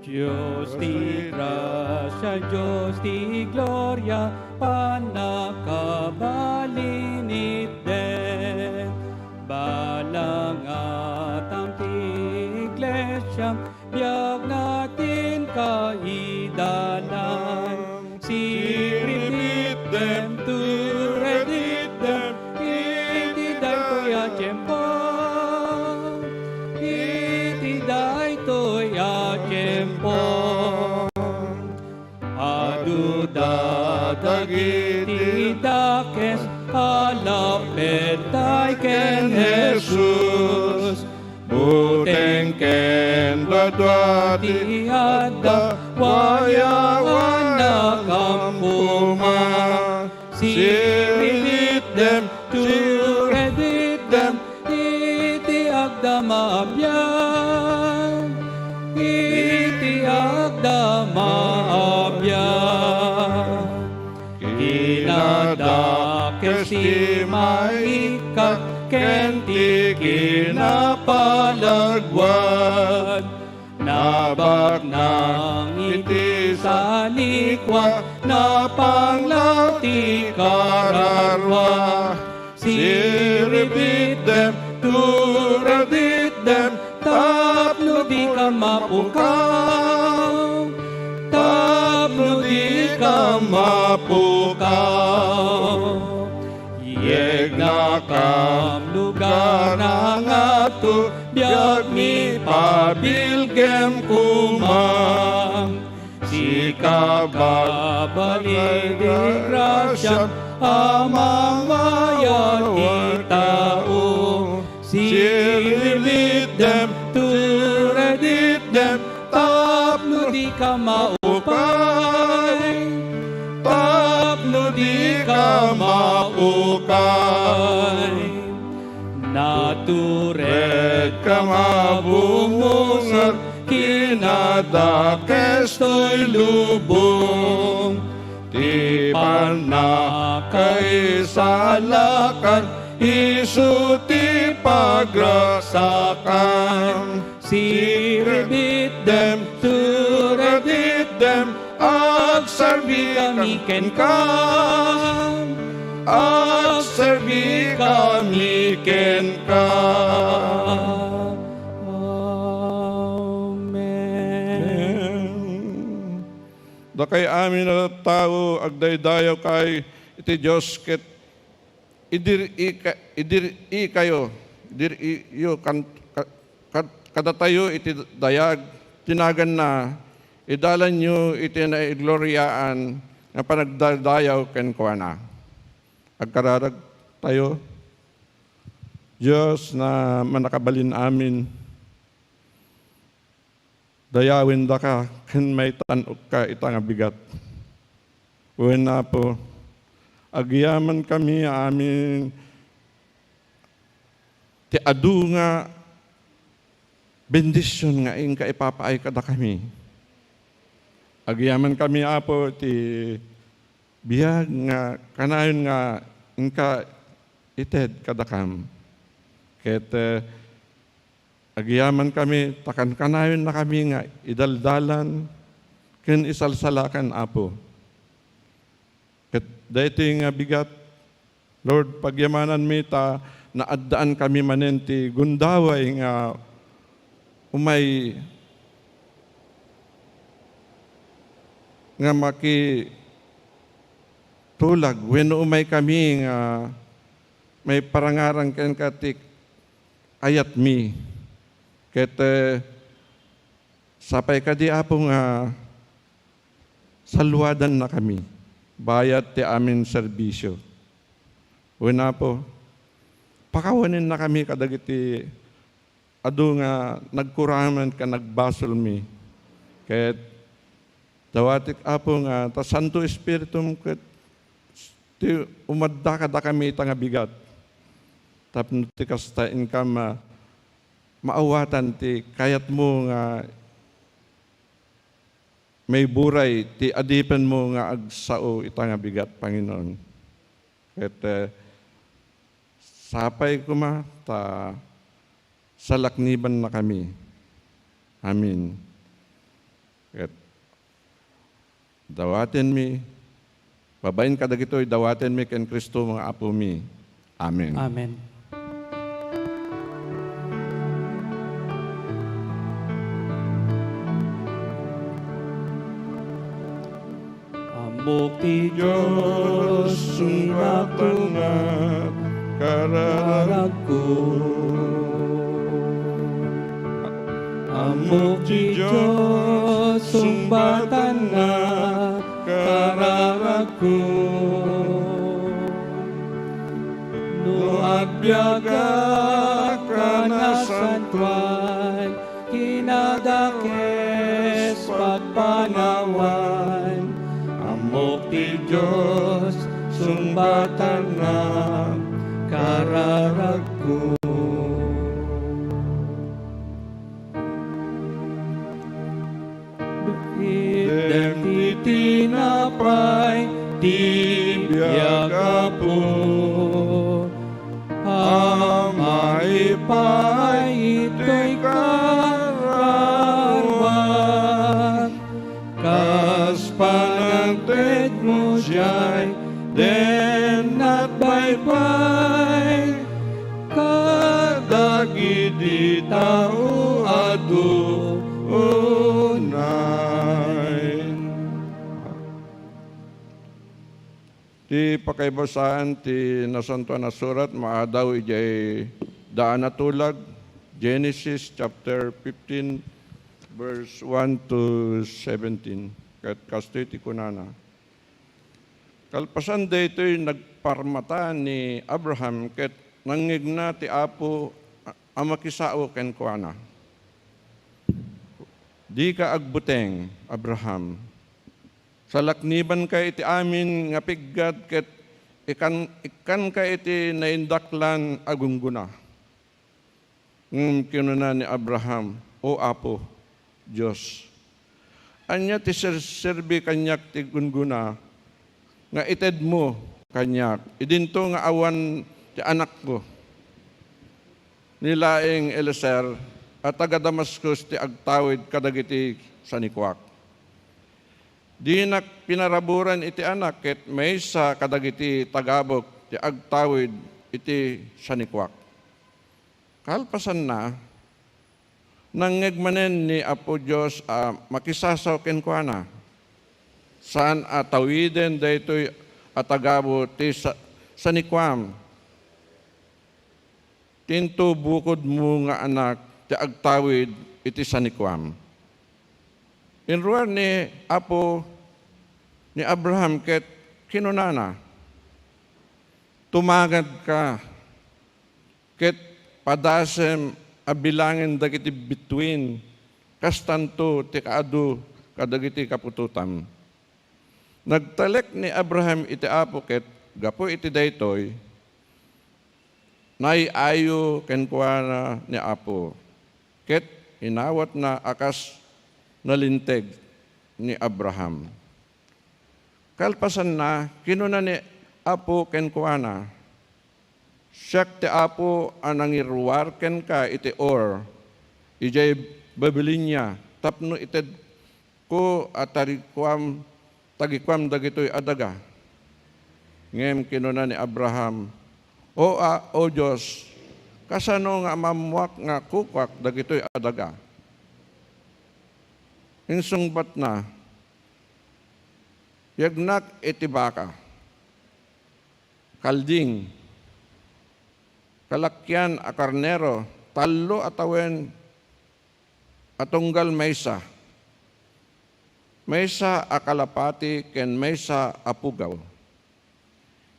Diyos di grasya, Diyos di gloria, panakabalinit din. Balang at ang iglesia, biyag natin kaidalan. Si repeat them to repeat them, itiday toya tiyempo. Itiday toya tiyempo. Adu dadagiti dakes, alapet tay ken Jesus. Buteng ken dadwati adda, wayawan na kampuma. Si repeat them to repeat them, iti agda maabyan. Iti agda maabyan. Kinadakes ti maikat, kenti kinapalagwad. Nabak nang iti salikwa, napanglaw ti kararwa. Si repeat them to repeat them, tapno di ka mapukaw. Tapno di ka mapukaw. Yeg na kam lugar na nga to, biyag mi pabilgem kumang. Si kababali di grasya, amang mayag itao. Si repeat them to repeat them, tapno di ka maupay. Tapno di ka maukay. Natured ka mabungungat, kinadakes to'y lubong. Ti panakay salakan, isu ti pagrasakan. Si repeat them to repeat them, agserbi kami ken kam. Agserbi kami ken kam. Amen. Dakay amin na tao, agdaydayaw kay iti Diyos ket idiri kayo, idiri yo kadatayo iti dayag, tinagan na, idalan nyo iti na igloryaan nga panagdadayaw ken kuana. Agkararag tayo, Diyos na manakabalin amin, dayawin da ka, ken may tanok ka itang bigat. Uwen na po, agyaman kami amin, ti adu nga, bendisyon nga ing kaipapaay kada kami. Agyaman kami apo ti biyag nga kanayon nga ingka ited kadakam. Ket agyaman kami takan kanayon na kami nga idaldalan ken isalsalakan apo. Ket daytoy nga bigat, Lord, pagyamanan mi ta naaddaan kami manenti gundaway nga umay nga maki tulag wenno umay kami nga may parangarang ken katik ayat mi ket sapay kadi apo nga salwadan na kami bayat ti amin serbisyo. Wena po pakawanin na kami kadagiti adu nga nagkuraman ka nagbasol mi. Ket dawatik apo nga ta Santo Espiritum ket ti umadda kada kami ita nga bigat. Tapno ti kastain ka maawatan ti kayat mo nga may buray ti adipen mo nga agsao ita nga bigat, Panginoon. Ket sapay kuma ta salakniban na kami. Amin. Ket dawaten mi, babayin ka dagitoy, dawaten mi ken Kristo mga apo mi. Amen. Amen. Amok ti Diyos, sumbatan nga, kararag ko. Amok ti Diyos, sumbatan nga, kararag ko. No agbiaga ka na santuan, kinadakes pagpanawan. Amok ti Diyos, sumbatan nga, kararag ko. Dem ti tinapay, ti biyaga po. Amay pa ito'y karawat. Kas panagted mo siya'y den at baybay. Kadagiti tao adu unay. Ti pakaibasan ti nasantuan na surat maadaw ijay daan na tulag, Genesis chapter 15 verse 1 to 17. Kat kastoy ti kunana. Kalpasan daytoy nagparmata ni Abraham ket nangigna ti Apo amakisao ken kuana. Di ka agbuteng, Abraham. Salakniban ka iti amin nga piggad ket ikan ka iti naindaklan agungguna. Kinuna ni Abraham, O Apo, Diyos, anya ti serbi kanyak ti gungguna, nga ited mo kanyak, idinto nga awan ti anak ko, nilaing Eliezer, at taga Damascus ti agtawid kadagiti sanikwak. Di nak pinaraburan iti anak, ket may sa kadagiti tagabok ti agtawid iti sanikwak. Kalpasan na, nangegmanen ni Apo Diyos makisasaw ken kuana. Saan atawiden daytoy atagabo ti sanikwam. Tinto bukod mo nga anak ti agtawid iti sanikwam. Inruar ni Apo ni Abraham ket kinunana, tumagad ka ket padasem abilangin dagiti between kastanto ti kaadu kadagiti kapututam. Nagtalek ni Abraham iti Apo ket gapo iti daytoy naiayo ken kuana ni Apo ket inawat na akas nalinteg ni Abraham. Kalpasan na kinuna ni Apo ken kuana, siyak ti Apo anangirwar ken ka iti or, ijay Babilinya, tapno ited ko tagikwam dagitoy adaga. Ngem kinuna ni Abraham, O Diyos, kasano nga mamuak nga kukwak dagitoy adaga. Insungbat na, yagnak iti baka, kalding, kalakyan a karnero, talo atawen atunggal maysa. Maysa a kalapati ken maysa a pugaw.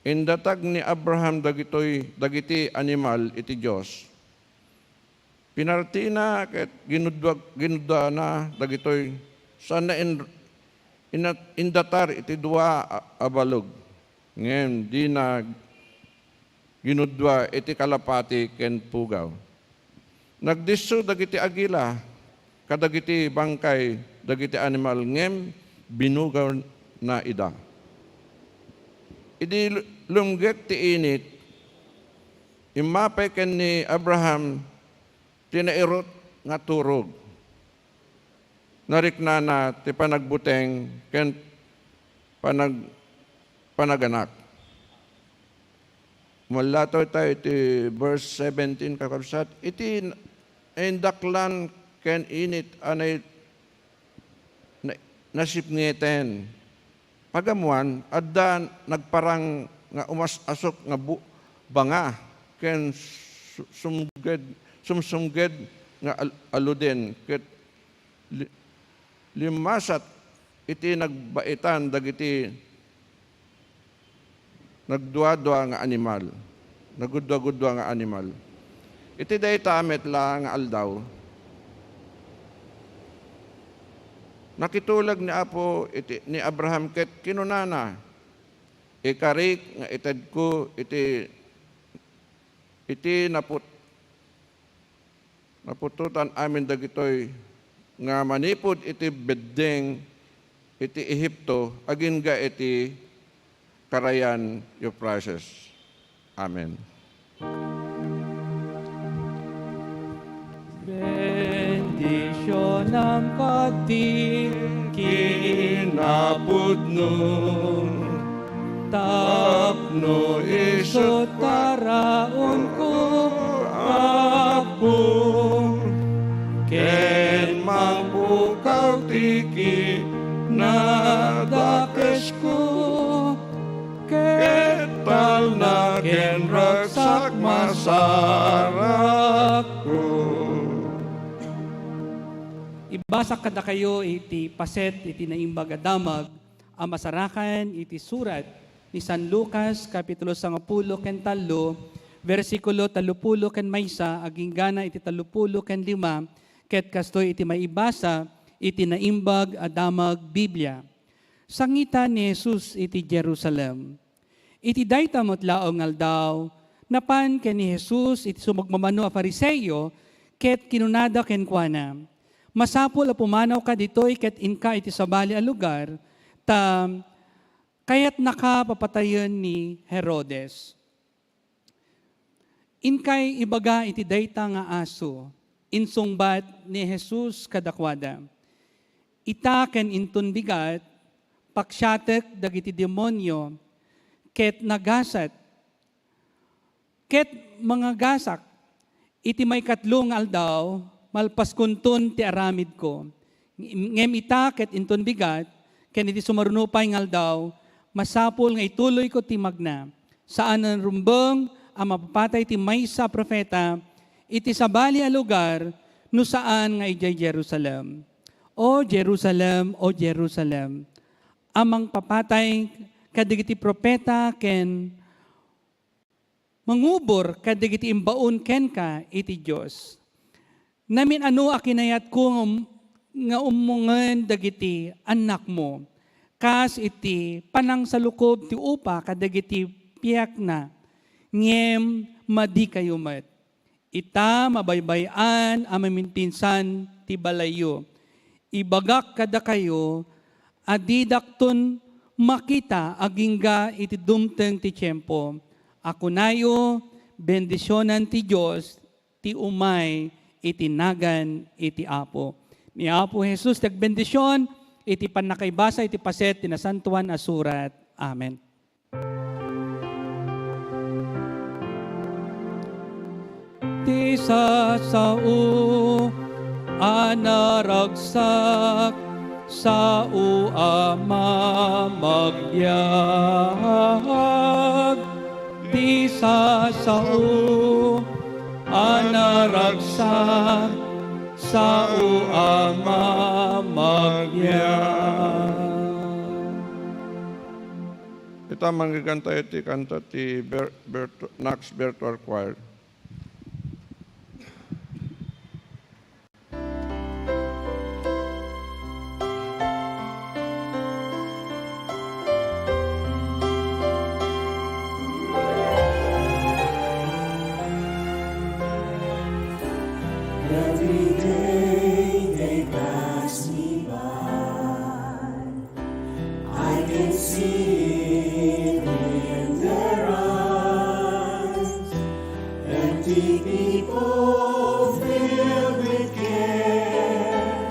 Indatag ni Abraham dagiti animal iti Dios. Pinartina ket ginudwa na dagitoy sana indatar iti dua abalog. Ngem di na ginudwa iti kalapati ken pugaw. Nagdisso dagiti agila kadagiti bangkay dagiti animal ngem binugaw na ida. Idi lumgek ti init imapay ken ni Abraham tinairot nga turog. nariknana ti panagbuteng ken panaganak. Mula tayo iti verse 17 kakabsat, iti indaklan ken init anay nasipngeten. Pagamuan, adda nagparang nga umas-asok nga banga ken sumsumged nga aluden ket limasat iti nagbaitan dagiti nagdua-dua nga animal. Nagudwa-gudwa nga animal. Iti dayta amet la nga aldaw. Nakitulag ni Apo ni Abraham ket kinunana. Ikarik nga ited ko iti napututan amin dagitoy nga manipod iti beddeng iti Ehipto agin ga iti Karayan Euphrates. Amen. Bendisyon ang kating kinapudno, tapno isot taraon ko Apo, ken mangpukaw tiki nadakes ko, ketal na ken ragsak masarak ko. Ibasa kada kayo iti paset iti naimbag adamag ang masarakan iti surat ni San Lucas kapitulo 10 ken 3 versikulo 30 ken maysa aging gana iti 30 ken 5 ket kastoy iti maibasa iti naimbag adamag Biblia. Sangita ni Jesus iti Jerusalem. Iti dayta motlaong aldaw napan ken ni Jesus iti sumagmamano a Fariseyo ket kinunada ken kuana. Masapol a pumanaw ka ditoy ket inka iti sabali a lugar ta kayat nakapapatayon ni Herodes. Inkay ibaga iti dayta nga aso, insungbat ni Jesus kadakwada. Ita ken intun bigat, paksyatek dagiti demonyo, ket nagasat, ket mga gasak, iti may katlong aldaw, malpas kuntun ti aramid ko. Ngem ita ket intun bigat, ken iti sumarunupay ngal daw, masapul nga ituloy ko ti magna. Saan ang rumbeng ang mapapatay ti maysa propeta, iti sabali a lugar, no saan nga ijay Jerusalem. O Jerusalem, O Jerusalem, amang papatay kadigiti propeta ken mangubor kadigiti imbaon ken ka iti Dios. Namin ano akinayat ko nga umungan dagiti anak mo. Kas iti panang salukob ti upa kadagiti piyak na. Ngem madi kayo met. Ita mabaybayan amamin pinsan ti balayo. Ibagak kada kayo adidakton makita agingga iti dumteng ti tiyempo. Ako nayo bendisyonan ti Diyos ti umay itinagan iti Apo. Ni Apo Jesus nagbendisyon, iti panakaibasa, iti paset, tinasantuan a surat. Amen. Ti sasao anaragsak sa uama magbiag. Ti sasao anaragsak sa uama magyan. Ita manggiganta iti kanta ti Nax Virtual Choir. Every day they pass me by, I can see it in their eyes. Empty people filled with care,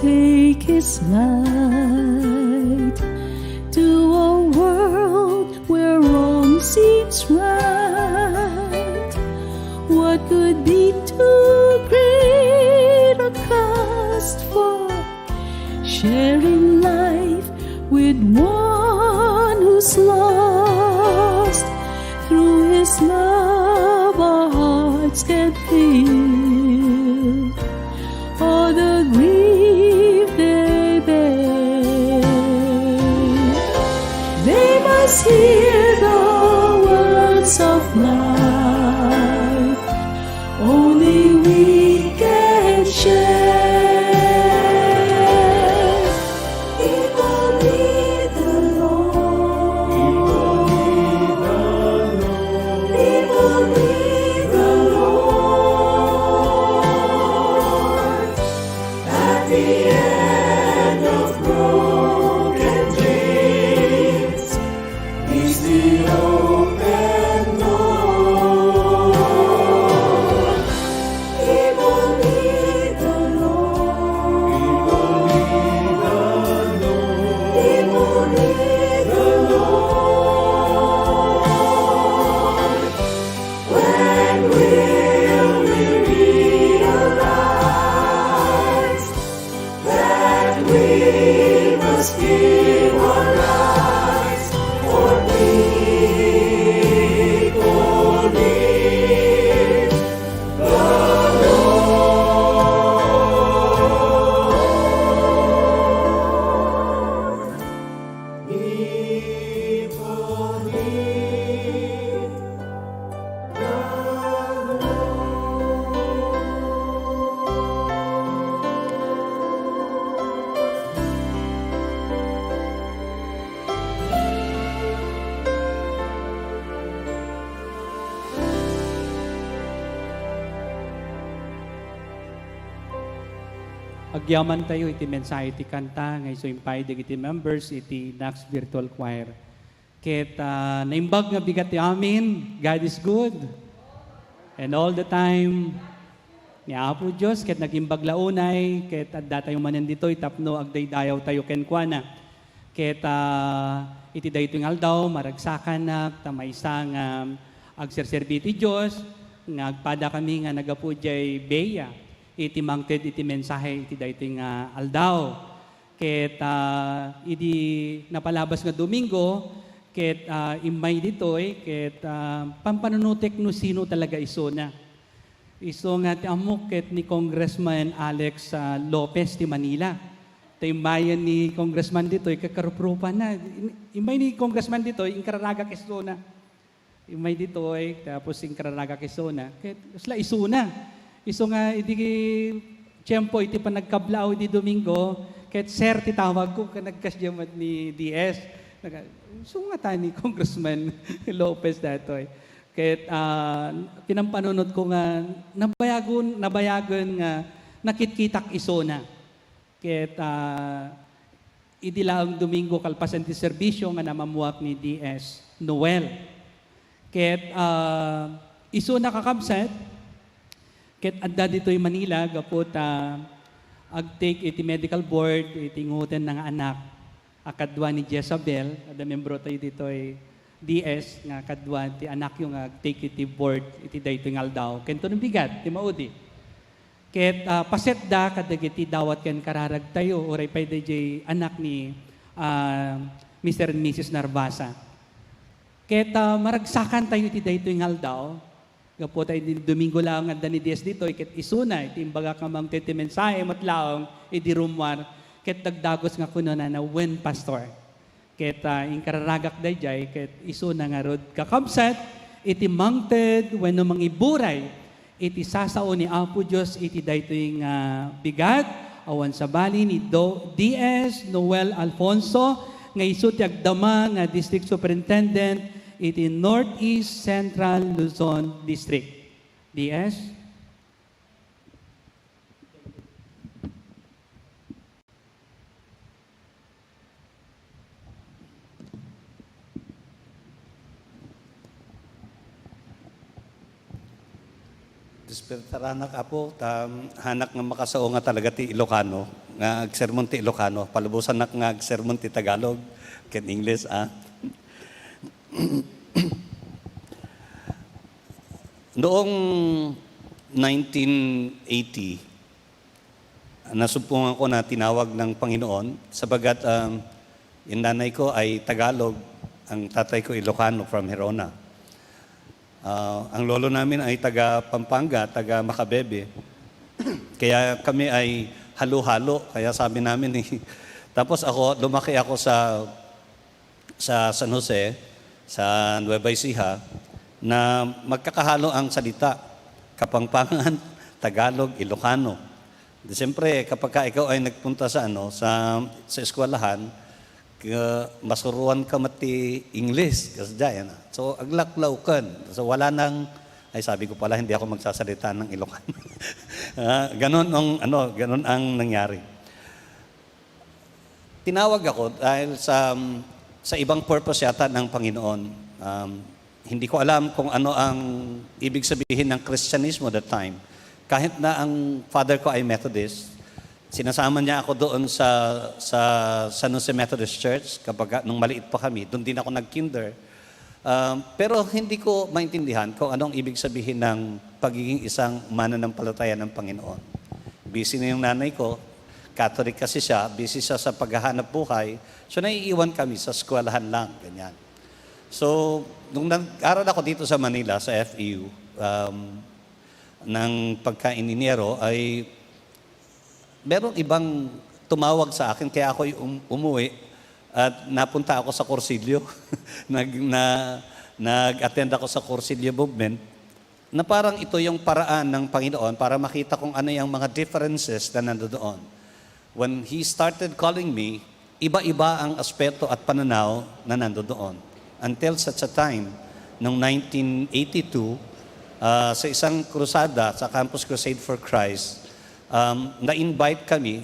take his light to a world where wrong seems right. What could be too great a cost for sharing life with one who's lost? Through his love our hearts can feel all the grief they bear. They must hear the words of life only we can share. People need the Lord. People need the Lord. At the end of broken dreams is the open door. People need the Lord. People need the Lord. When will we realize that we must give our lives for people need the Lord. People need the Agyaman tayo iti mensahe iti kanta ngay so impay iti members iti Nax Virtual Choir. Ket naimbag nga bigat ti amin, God is good. And all the time, ni Apo Diyos, ket nagimbag launay, ket adda tayo manan ditoy tapno agday dayaw tayo kenkwana. Ket iti daytoy nga aldaw, maragsakan na, tamaysa nga agserserbi ti Diyos, nga agpada kami nga nagapudjay beya. Iti mangted iti mensahe iti daytoy nga aldaw. Ket iti napalabas nga Domingo, ket imay ditoy, ket pampanunutek no sino talaga iso na. Iso nga ti amok ket ni Congressman Alex Lopez ti Manila. Taimbayan ni Congressman ditoy kakarupropan na. Imay ni Congressman ditoy inkararaga iso na. Imay ditoy tapos inkararaga iso na. Ket usla iso na. Iso nga, iti tiyempo, iti panagkablao di Domingo, kahit sir, titawag ko, nagkasyamat ni DS. So nga ta ni Congressman Lopez datoy. Kahit pinampanunod ko nga, nabayagon nga, nakitkitak iso na. Kahit idilaang Domingo, kalpasan ti serbisyo nga namamuak ni DS Noel. Kahit iso na kakabsat, ket adda ditoy Manila gapot ag-take iti medical board iti nguten ng anak akadwa ni Jezabel adda membro tayo ditoy DS nga kadwa ti anak yung ag-take iti board iti daytoy nga aldaw kento ng bigat ti maudi ket paset da kadagiti dawat ken kararag tayo oray pay DJ anak ni Mr. and Mrs. Narvasa ket maragsakan tayo iti daytoy nga aldaw. Gapo tayo Domingo lang at ni DS dito, ket isuna, iti imbaga ka mang titi mensahe, matlaong, iti rumwar, ket dagdagos nga kuno na when pastor. Ket inkararagak dayjay, ket isuna nga rod kakabsat, iti mangted, when mang iburay, iti sasao ni Apo Diyos, iti daytoy nga bigat, awan sa bali ni DS Noel Alfonso, nga iso ti agdama nga District Superintendent, iti Northeast Central Luzon District. DS? Despertaranak apo, hanak nga makasao nga talaga ti Ilocano. nga agsermon ti Ilocano, palubusan na nga agsermon ti Tagalog, ken English, Noong 1980, nasumpungan ko na tinawag ng Panginoon sabagat yung nanay ko ay Tagalog, ang tatay ko Ilocano from Herona. Ang lolo namin ay taga Pampanga, taga Macabebe. Kaya kami ay halo-halo, kaya sabi namin Tapos lumaki ako sa San Jose, sa Nueva Ecija, na magkakahalo ang salita, Kapampangan, Tagalog, Ilocano. Siyempre, kapag ikaw ay nagpunta sa eskwelahan, masuruan ka mati English, kasi dyan. So, aglaklaw kan. So, wala nang, sabi ko pala, hindi ako magsasalita ng Ilocano. Ganon ang nangyari. Tinawag ako dahil sa ibang purpose yata ng Panginoon. Hindi ko alam kung ano ang ibig sabihin ng Kristyanismo that time. Kahit na ang father ko ay Methodist, sinasama niya ako doon sa San Jose Methodist Church nung maliit pa kami. Doon din ako nag-kinder. Pero hindi ko maintindihan kung anong ibig sabihin ng pagiging isang mananampalataya ng Panginoon. Busy na yung nanay ko, Catholic kasi siya, busy siya sa paghahanap buhay. So naiiwan kami sa eskwelahan lang, ganyan. So, nung nag-aral ako dito sa Manila, sa FEU, ng pagka-ininiyero, ay merong ibang tumawag sa akin, kaya ako umuwi at napunta ako sa Cursilyo. Nag-attend ako sa Cursilyo movement, na parang ito yung paraan ng Panginoon para makita kung ano yung mga differences na nandoon. When He started calling me, iba-iba ang aspeto at pananaw na nandoon. Until such a time, noong 1982, sa isang krusada, sa Campus Crusade for Christ, na-invite kami.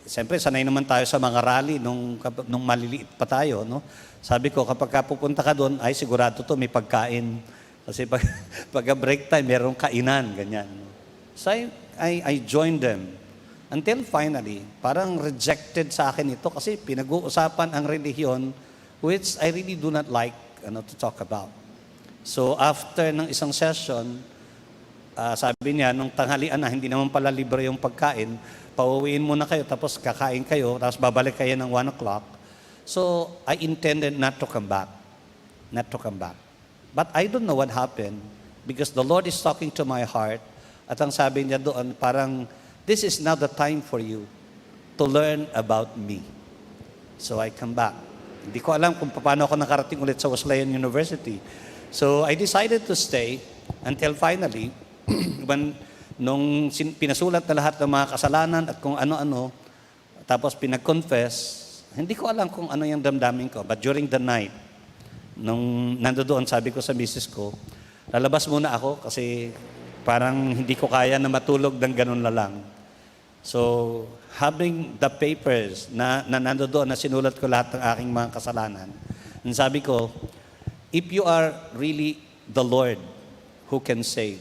Siyempre, sanay naman tayo sa mga rally nung maliliit pa tayo. No? Sabi ko, kapag pupunta ka doon, ay sigurado to may pagkain. Kasi pag break time, merong kainan, ganyan. So I joined them. Until finally, parang rejected sa akin ito kasi pinag-uusapan ang relihiyon which I really do not like to talk about. So after ng isang session, sabi niya, nung tanghalian na, hindi naman pala libre yung pagkain, pauwiin muna kayo, tapos kakain kayo, tapos babalik kayo ng 1 o'clock. So I intended not to come back. Not to come back. But I don't know what happened because the Lord is talking to my heart at ang sabi niya doon, parang, this is now the time for you to learn about me. So I come back. Hindi ko alam kung paano ako nakarating ulit sa Wesleyan University. So I decided to stay until finally, nung pinasulat na lahat ng mga kasalanan at kung ano-ano, tapos pinag-confess, hindi ko alam kung ano yung damdamin ko. But during the night, nung nandoon, sabi ko sa misis ko, lalabas muna ako kasi parang hindi ko kaya na matulog ng ganun na lang. So, having the papers na nandoon na sinulat ko lahat ng aking mga kasalanan, sabi ko, if you are really the Lord who can save,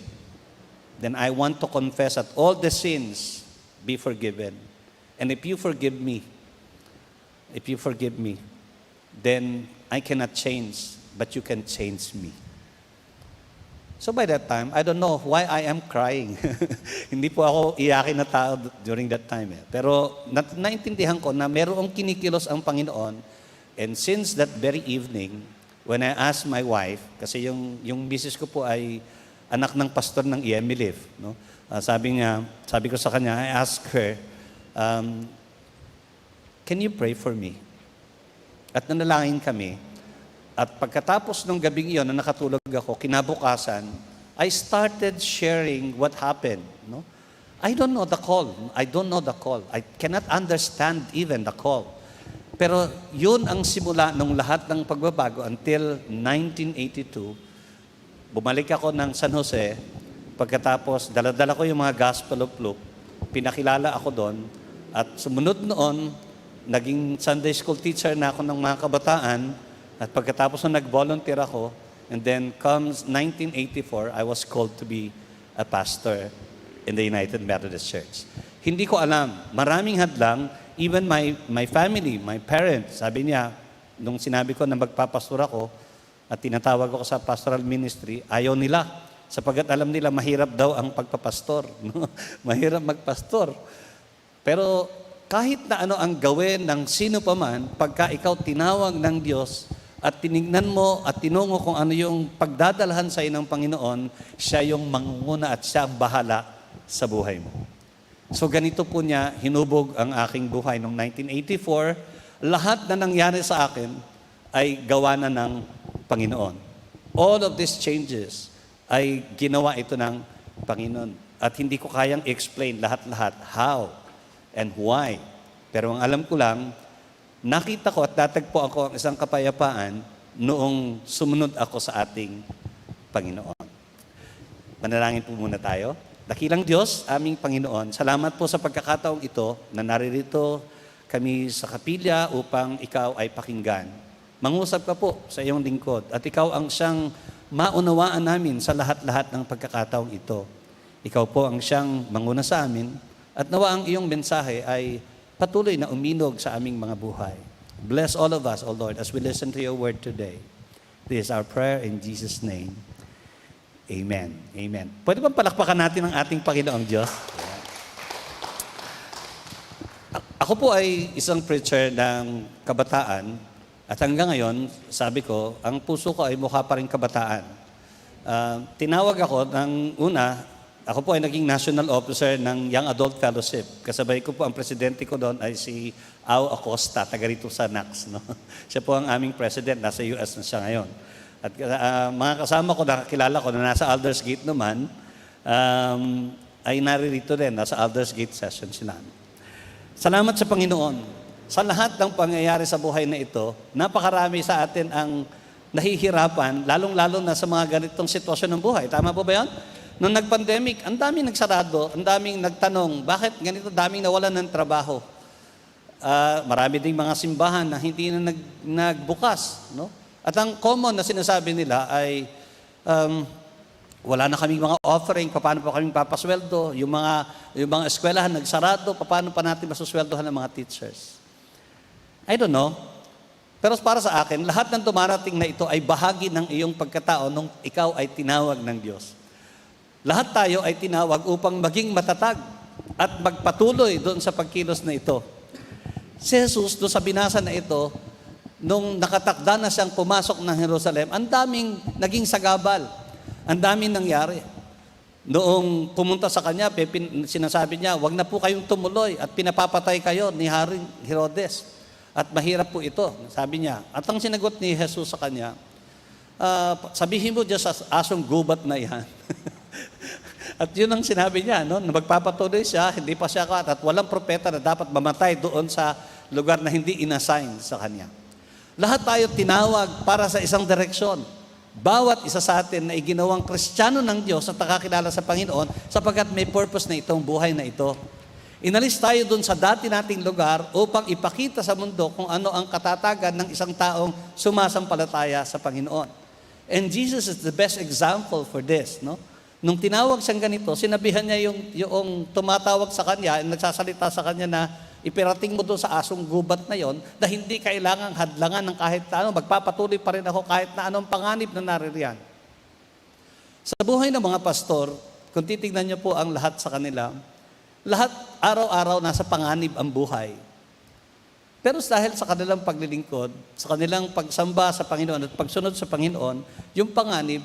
then I want to confess that all the sins be forgiven. And if you forgive me, then I cannot change, but you can change me. So by that time, I don't know why I am crying. Hindi po ako iyakin na tao during that time. Pero naintindihan ko na merong kinikilos ang Panginoon. And since that very evening, when I asked my wife, kasi yung misis ko po ay anak ng pastor ng EMLIF. No? Sabi ko sa kanya, I asked her, can you pray for me? At nanalangin kami. At pagkatapos ng gabing iyon na nakatulog ako, kinabukasan, I started sharing what happened. No? I don't know the call. I cannot understand even the call. Pero yun ang simula ng lahat ng pagbabago until 1982. Bumalik ako ng San Jose. Pagkatapos, dala-dala ko yung mga Gospel of Luke. Pinakilala ako doon. At sumunod noon, naging Sunday school teacher na ako ng mga kabataan. At pagkatapos na nag-volunteer ako, and then comes 1984, I was called to be a pastor in the United Methodist Church. Hindi ko alam. Maraming hadlang. Even my family, my parents, sabi niya, nung sinabi ko na magpapastor ako at tinatawag ako sa pastoral ministry, ayaw nila. Sapagat alam nila, mahirap daw ang pagpapastor. No? Mahirap magpastor. Pero kahit na ano ang gawin ng sino pa man, pagka ikaw tinawag ng Diyos at tinignan mo at tinungo kung ano yung pagdadalhan sa iyo ng Panginoon, siya yung mangunguna at siya ang bahala sa buhay mo. So ganito po niya hinubog ang aking buhay noong 1984. Lahat na nangyari sa akin ay gawa na ng Panginoon. All of these changes ay ginawa ito ng Panginoon. At hindi ko kayang explain lahat-lahat how and why. Pero ang alam ko lang, nakita ko at natagpo ako ang isang kapayapaan noong sumunod ako sa ating Panginoon. Manalangin po muna tayo. Dakilang Diyos, aming Panginoon, salamat po sa pagkakataong ito na naririto kami sa kapilya upang ikaw ay pakinggan. Mangusap ka po sa iyong lingkod at ikaw ang siyang maunawaan namin sa lahat-lahat ng pagkakataong ito. Ikaw po ang siyang manguna sa amin at nawa ang iyong mensahe ay patuloy na uminog sa aming mga buhay. Bless all of us, O Lord, as we listen to your word today. This is our prayer in Jesus' name. Amen. Amen. Pwede bang palakpakan natin ang ating Panginoong Diyos? Ako po ay isang preacher ng kabataan at hanggang ngayon, sabi ko, ang puso ko ay mukha pa rin kabataan. Tinawag ako ng una, ako po ay naging national officer ng Young Adult Fellowship. Kasabay ko po ang presidente ko doon ay si Au Acosta, taga rito sa NACS. No? Siya po ang aming president, nasa US na siya ngayon. At mga kasama ko, nakakilala ko na nasa Aldersgate naman, ay naririto din, nasa Aldersgate session sila. Salamat sa Panginoon. Sa lahat ng pangyayari sa buhay na ito, napakarami sa atin ang nahihirapan, lalong-lalo na sa mga ganitong sitwasyon ng buhay. Tama po ba yan? Noong nag-pandemic, ang daming nagsarado, ang daming nagtanong, bakit ganito daming nawalan ng trabaho? Marami ding mga simbahan na hindi na nagbukas, no? At ang common na sinasabi nila ay, wala na kaming mga offering, paano pa kaming papasweldo, yung mga eskwelahan nagsarado, paano pa natin masusweldohan ng mga teachers. I don't know. Pero para sa akin, lahat ng dumarating na ito ay bahagi ng iyong pagkatao nung ikaw ay tinawag ng Diyos. Lahat tayo ay tinawag upang maging matatag at magpatuloy doon sa pagkilos na ito. Si Jesus, doon sa binasa na ito, nung nakatakda na siyang pumasok ng Jerusalem, ang daming naging sagabal. Ang daming nangyari. Noong pumunta sa kanya, sinasabi niya, wag na po kayong tumuloy at pinapapatay kayo ni Haring Herodes. At mahirap po ito, sabi niya. At ang sinagot ni Jesus sa kanya, sabihin mo dyan sa asong gubat na yan. At yun ang sinabi niya, no? Na magpapatuloy siya, hindi pa siya at walang propeta na dapat mamatay doon sa lugar na hindi inassign sa kanya. Lahat tayo tinawag para sa isang direksyon. Bawat isa sa atin na iginawang Kristiyano ng Diyos at nakakilala sa Panginoon sapagkat may purpose na itong buhay na ito. Inalis tayo dun sa dati nating lugar upang ipakita sa mundo kung ano ang katatagan ng isang taong sumasampalataya sa Panginoon. And Jesus is the best example for this, no? Nung tinawag siyang ganito, sinabihan niya yung tumatawag sa kanya, nagsasalita sa kanya na ipirating mo doon sa asong gubat na yon na hindi kailangang hadlangan ng kahit ano, magpapatuloy pa rin ako kahit na anong panganib na naririyan. Sa buhay ng mga pastor, kung titignan niyo po ang lahat sa kanila, lahat araw-araw nasa panganib ang buhay. Pero dahil sa kanilang paglilingkod, sa kanilang pagsamba sa Panginoon at pagsunod sa Panginoon, yung panganib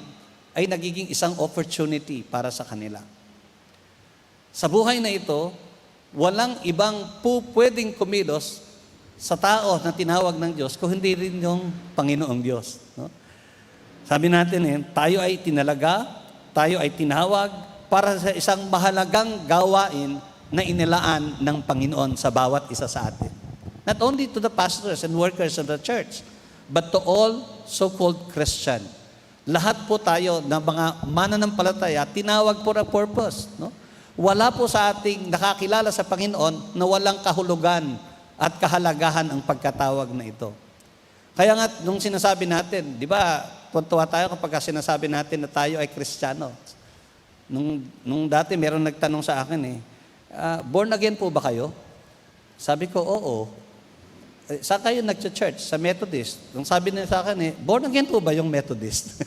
ay nagiging isang opportunity para sa kanila. Sa buhay na ito, walang ibang pwedeng kumilos sa tao na tinawag ng Diyos kung hindi rin yung Panginoong Diyos. No? Sabi natin, tayo ay tinalaga, tayo ay tinawag para sa isang mahalagang gawain na inilaan ng Panginoon sa bawat isa sa atin. Not only to the pastors and workers of the church, but to all so-called Christian. Lahat po tayo na mga mananampalataya, tinawag po na purpose. No? Wala po sa ating nakakilala sa Panginoon na walang kahulugan at kahalagahan ang pagkatawag na ito. Kaya nga, nung sinasabi natin, di ba, tuntua tayo kapag sinasabi natin na tayo ay Kristiyano. Nung dati, meron nagtanong sa akin born again po ba kayo? Sabi ko, oo. Saan kayo nag-church? Sa Methodist. Ang sabi niya sa akin born again po ba yung Methodist?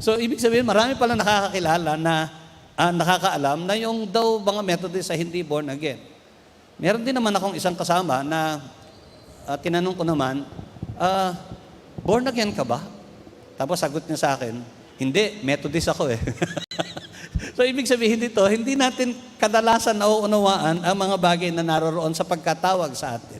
So, ibig sabihin, marami palang nakakakilala na nakakaalam na yung daw mga Methodist ay hindi born again. Meron din naman akong isang kasama na tinanong ko naman, born again ka ba? Tapos sagot niya sa akin, hindi, Methodist ako eh. So, ibig sabihin dito, hindi natin kadalasan nauunawaan ang mga bagay na naroroon sa pagkatawag sa atin.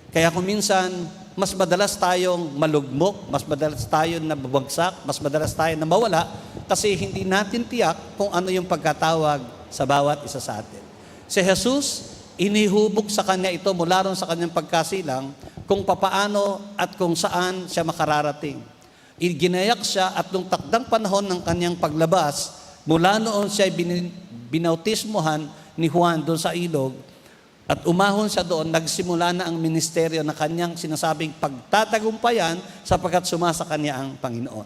Kaya kung minsan, mas madalas tayong malugmok, mas madalas tayong nababagsak, mas madalas tayong namawala, kasi hindi natin tiyak kung ano yung pagkatawag sa bawat isa sa atin. Si Jesus, inihubog sa kanya ito mula ron sa kanyang pagkasilang kung papaano at kung saan siya makararating. Ginayak siya at nung takdang panahon ng kanyang paglabas, mula noon siya binautismuhan ni Juan doon sa ilog at umahon siya doon, nagsimula na ang ministeryo na kanyang sinasabing pagtatagumpayan sapagkat sumasa kanya ang Panginoon.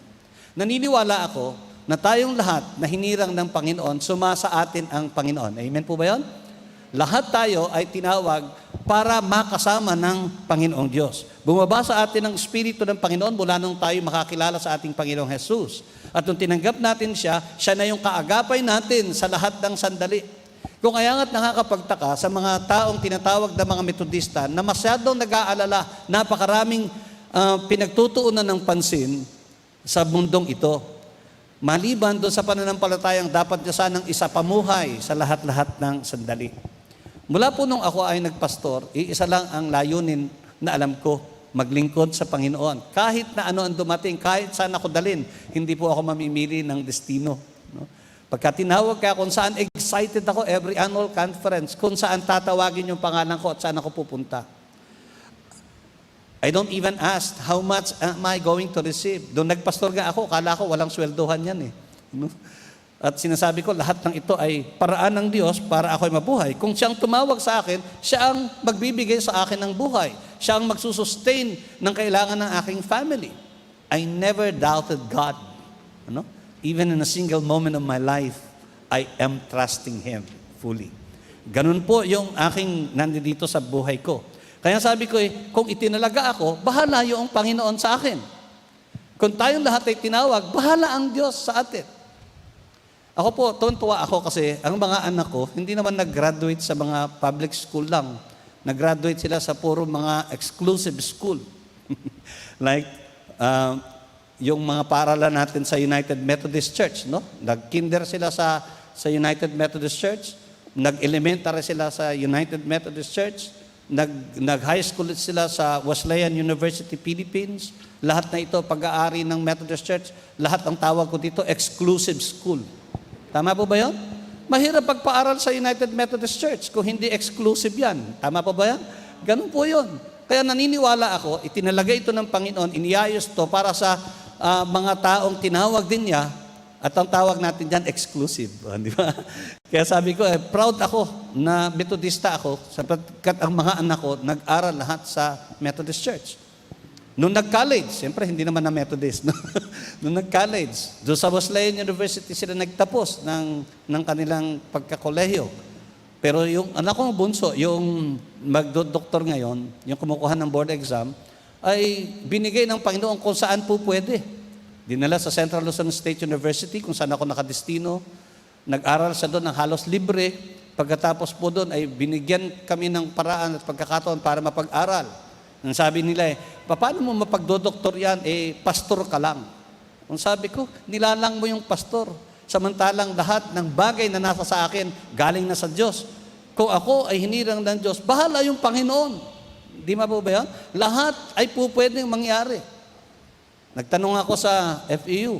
Naniniwala ako na tayong lahat na hinirang ng Panginoon, sumasa atin ang Panginoon. Amen po ba yun? Lahat tayo ay tinawag para makasama ng Panginoong Diyos. Bumaba sa atin ang Espiritu ng Panginoon mula nung tayo makakilala sa ating Panginoong Jesus. At nung tinanggap natin siya, siya na yung kaagapay natin sa lahat ng sandali. Kung kaya nga't nakakapagtaka sa mga taong tinatawag na mga Metodista na masyadong nag-aalala, napakaraming pinagtutuunan ng pansin sa mundong ito. Maliban doon sa pananampalatayang dapat niya sanang isapamuhay sa lahat-lahat ng sandali. Mula po nung ako ay nagpastor, iisa lang ang layunin na alam ko, maglingkod sa Panginoon. Kahit na ano ang dumating, kahit saan ako dalhin, hindi po ako mamimili ng destino. No? Pagka tinawag kaya kung saan excited ako every annual conference, kung saan tatawagin yung pangalan ko at saan ako pupunta. I don't even ask how much am I going to receive. Doon nagpastor nga ako, kala ko walang sweldohan yan eh. No? At sinasabi ko, lahat ng ito ay paraan ng Diyos para ako'y mabuhay. Kung siyang tumawag sa akin, siya ang magbibigay sa akin ng buhay. Siya ang magsusustain ng kailangan ng aking family. I never doubted God. Ano? Even in a single moment of my life, I am trusting Him fully. Ganun po yung aking nandito sa buhay ko. Kaya sabi ko kung itinalaga ako, bahala yung Panginoon sa akin. Kung tayong lahat ay tinawag, bahala ang Diyos sa atin. Ako po, tuwa ako kasi ang mga anak ko, hindi naman nag-graduate sa mga public school lang. Nag-graduate sila sa puro mga exclusive school. Like, yung mga paaralan natin sa United Methodist Church, no? Nag-kinder sila sa United Methodist Church, nag-elementary sila sa United Methodist Church, nag-high school sila sa Wesleyan University, Philippines. Lahat na ito, pag-aari ng Methodist Church, lahat ang tawag ko dito, exclusive school. Tama po ba yun? Mahirap pagpaaral sa United Methodist Church kung hindi exclusive yan. Tama po ba yan? Ganun po yun. Kaya naniniwala ako, itinalagay ito ng Panginoon, iniayos to para sa mga taong tinawag din niya at ang tawag natin dyan, exclusive. Di ba? Kaya sabi ko, proud ako na Methodista ako sapagkat ang mga anak ko nag-aral lahat sa Methodist Church. Nung nag-college, siyempre hindi naman na Methodist. No? Nung nag-college, doon sa Wesleyan University sila nagtapos ng kanilang pagkakolehiyo. Pero yung anak kong bunso, yung magdodoktor ngayon, yung kumukuha ng board exam, ay binigay ng Panginoon kung saan po pwede. Dinala sa Central Luzon State University, kung saan ako nakadestino. Nag-aral siya doon ng halos libre. Pagkatapos po doon ay binigyan kami ng paraan at pagkakataon para mapag-aral. Ang sabi nila paano mo mapagdodoktor yan? Pastor ka lang. Ang sabi ko, nilalang mo yung pastor. Samantalang lahat ng bagay na nasa sa akin, galing na sa Diyos. Kung ako ay hinirang ng Diyos, bahala yung Panginoon. Di ba po ba yan? Lahat ay po pwedeng mangyari. Nagtanong ako sa FEU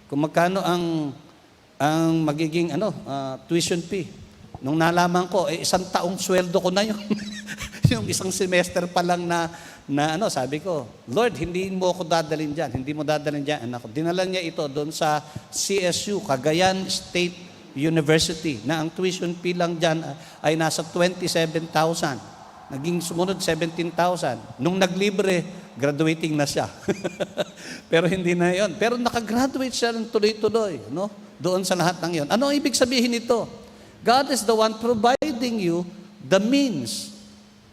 kung magkano ang magiging tuition fee. Nung nalaman ko, 1 taong sweldo ko na yun. Yung 1 semester pa lang na sabi ko, Lord, hindi mo ako dadalhin dyan. Hindi mo dadalhin dyan, anak ko. Dinala niya ito doon sa CSU, Cagayan State University, na ang tuition fee lang dyan ay nasa 27,000. Naging sumunod 17,000. Nung naglibre, graduating na siya. Pero hindi na yon. Pero nakagraduate siya ng tuloy-tuloy, no? Doon sa lahat ng yon. Ano ang ibig sabihin nito? God is the one providing you the means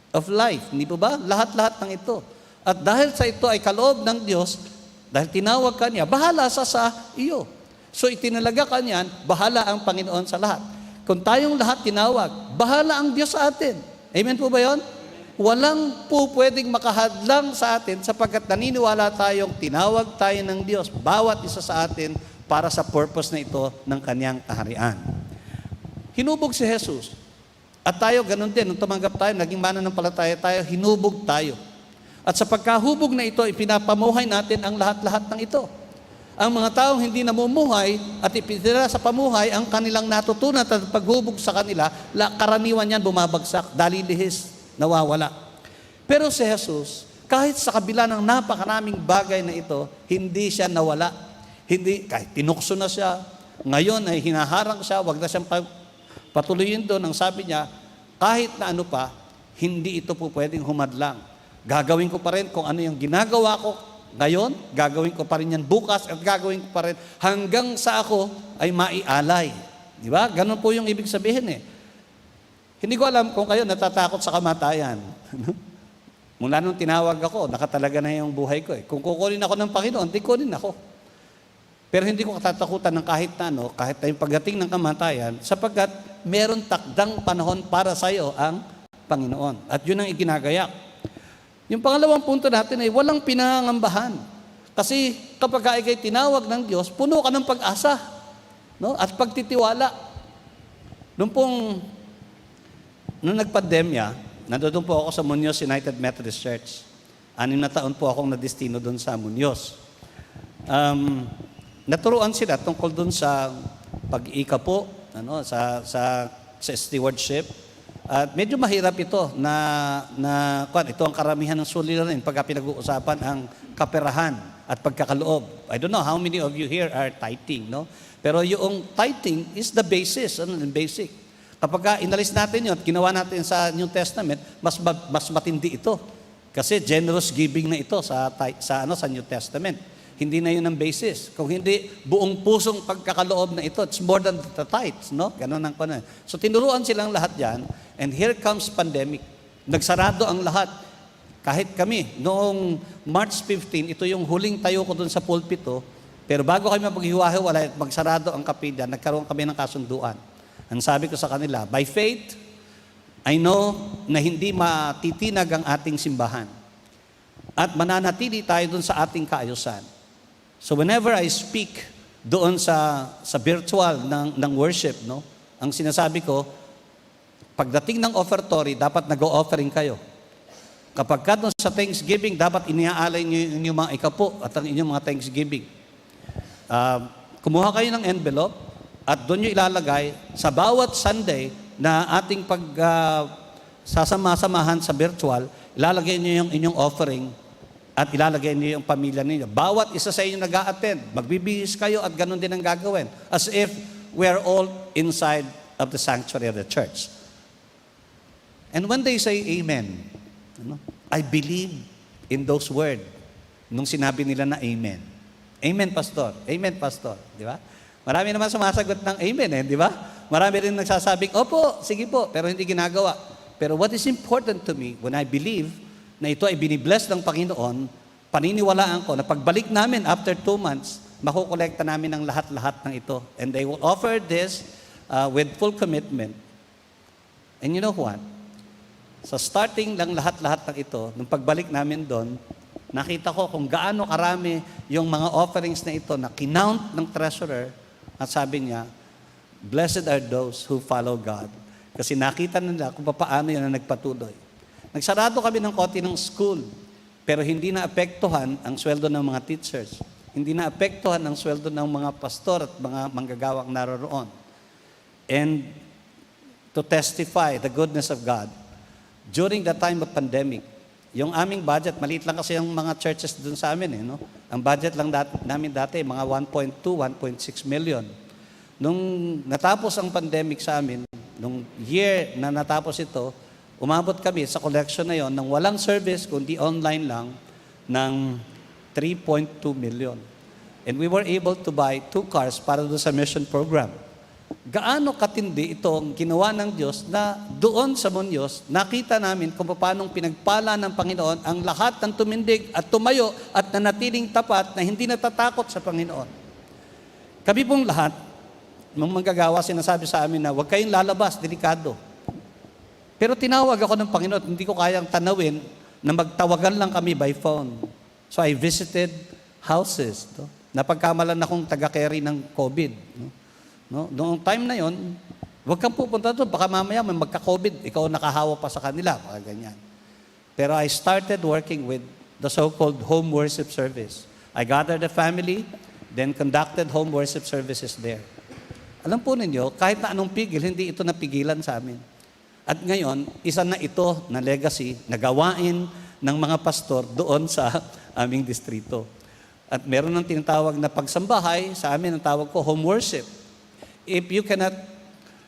of life. Hindi po ba? Lahat-lahat ng ito. At dahil sa ito ay kaloob ng Diyos, dahil tinawag ka niya, bahala sa iyo. So itinalaga ka niyan, bahala ang Panginoon sa lahat. Kung tayong lahat tinawag, bahala ang Diyos sa atin. Amen po ba yun? Walang po pwedeng makahadlang sa atin sapagkat naniniwala tayong tinawag tayo ng Diyos, bawat isa sa atin para sa purpose na ito ng kanyang kaharian. Hinubog si Jesus. At tayo, ganun din, nung tumanggap tayo, naging mananampalataya tayo, hinubog tayo. At sa pagkahubog na ito, ipinapamuhay natin ang lahat-lahat ng ito. Ang mga taong hindi namumuhay at ipinitira sa pamuhay ang kanilang natutunan at paghubog sa kanila, karaniwan yan bumabagsak, dalilihis, nawawala. Pero si Jesus, kahit sa kabila ng napakaraming bagay na ito, hindi siya nawala. Hindi, kahit tinukso na siya, ngayon ay hinaharang siya, wag na siyang patuloyin doon. Ang sabi niya, kahit na ano pa, hindi ito po pwedeng humadlang. Gagawin ko pa rin kung ano yung ginagawa ko ngayon, gagawin ko pa rin yan bukas, at gagawin ko pa rin hanggang sa ako ay maialay. Di ba? Ganun po yung ibig sabihin eh. Hindi ko alam kung kayo natatakot sa kamatayan. Mula nung tinawag ako, nakatalaga na yung buhay ko eh. Kung kukunin ako ng Panginoon, di kunin ako. Pero hindi ko katatakutan ng kahit na ano, kahit na yung pagdating ng kamatayan, sapagkat meron takdang panahon para sa iyo ang Panginoon. At yun ang iginagayak. Yung pangalawang punto natin ay walang pinangangambahan. Kasi kapag ikay tinawag ng Diyos, puno ka ng pag-asa, no? At pagtitiwala. Nung nagpandemya, nandoon po ako sa Muñoz United Methodist Church. 6 na taon po akong nadestino doon sa Muñoz. Naturuan sila tungkol doon sa pag-iika po, sa stewardship. At medyo mahirap ito ito ang karamihan ng suliranin pagka pinag-uusapan ang kaperahan at pagkakaloob. I don't know how many of you here are tithing, no? Pero yung tithing is the basis, basic. Kapag inalis natin yun at ginawa natin sa New Testament, mas matindi ito. Kasi generous giving na ito sa New Testament. Hindi na yun ang basis. Kung hindi, buong pusong pagkakaloob na ito, it's more than the tithes, no? Ganun ang kanon. So tinuruan silang lahat yan, and here comes pandemic. Nagsarado ang lahat. Kahit kami, noong March 15, ito yung huling tayo ko dun sa pulpito, pero bago kami maghiwa-hiwalay at magsarado ang kapilya, nagkaroon kami ng kasunduan. Ang sabi ko sa kanila, by faith, I know na hindi matitinag ang ating simbahan. At mananatili tayo dun sa ating kaayusan. So whenever I speak doon sa virtual ng worship, no, ang sinasabi ko, pagdating ng offertory, dapat nag-o-offering kayo. Kapag ka doon sa Thanksgiving, dapat iniaalay niyo yung inyong mga ikapo at ang inyong mga Thanksgiving. Kumuha kayo ng envelope at doon nyo ilalagay sa bawat Sunday na ating sasama-samahan sa virtual, ilalagay niyo yung inyong offering at ilalagay niyo yung pamilya ninyo. Bawat isa sa inyo nag-a-attend, magbibihis kayo at ganun din ang gagawin. As if we're all inside of the sanctuary of the church. And when they say amen, I believe in those words nung sinabi nila na amen. Amen, pastor. Amen, pastor. Di ba? Marami naman sumasagot ng amen, di ba? Marami rin nagsasabing, opo, sige po, pero hindi ginagawa. Pero what is important to me, when I believe na ito ay binibless ng Panginoon, paniniwalaan ko na pagbalik namin after 2 months, makukolekta namin ang lahat-lahat ng ito. And they will offer this with full commitment. And you know what? Sa starting ng lahat-lahat ng ito, nung pagbalik namin doon, nakita ko kung gaano karami yung mga offerings na ito na kinount ng treasurer at sabi niya, blessed are those who follow God. Kasi nakita nila kung paano yan na nagpatuloy. Nagsarado kami ng konti ng school, pero hindi naapektuhan ang sweldo ng mga teachers. Hindi naapektuhan ang sweldo ng mga pastor at mga manggagawang naroroon. And to testify the goodness of God, during the time of pandemic, yung aming budget, maliit lang kasi yung mga churches dun sa amin. No? Ang budget lang namin dati, mga 1.2, 1.6 million. Nung natapos ang pandemic sa amin, nung year na natapos ito, umabot kami sa collection na yon ng walang service, kundi online lang, ng 3.2 million. And we were able to buy 2 cars para doon sa mission program. gaano katindi itong ginawa ng Diyos na doon sa Muñoz, nakita namin kung paano pinagpala ng Panginoon ang lahat ng tumindig at tumayo at nanatiling tapat na hindi natatakot sa Panginoon. Kami pong lahat, mga manggagawa, sinasabi sa amin na huwag kayong lalabas, delikado. Pero tinawag ako ng Panginoon, hindi ko kayang tanawin na magtawagan lang kami by phone. So I visited houses. No? Napagkamalan akong taga-carry ng COVID. No? Noong time na yon, huwag kang pupunta doon, baka mamaya may magka-COVID, ikaw nakahawa pa sa kanila, baka ganyan. Pero I started working with the so-called home worship service. I gathered the family, then conducted home worship services there. Alam po ninyo, kahit na anong pigil, hindi ito napigilan sa amin. At ngayon, isa na ito na legacy, na gawain ng mga pastor doon sa aming distrito. At meron ng tinatawag na pagsambahay, sa amin ang tawag ko home worship. If you cannot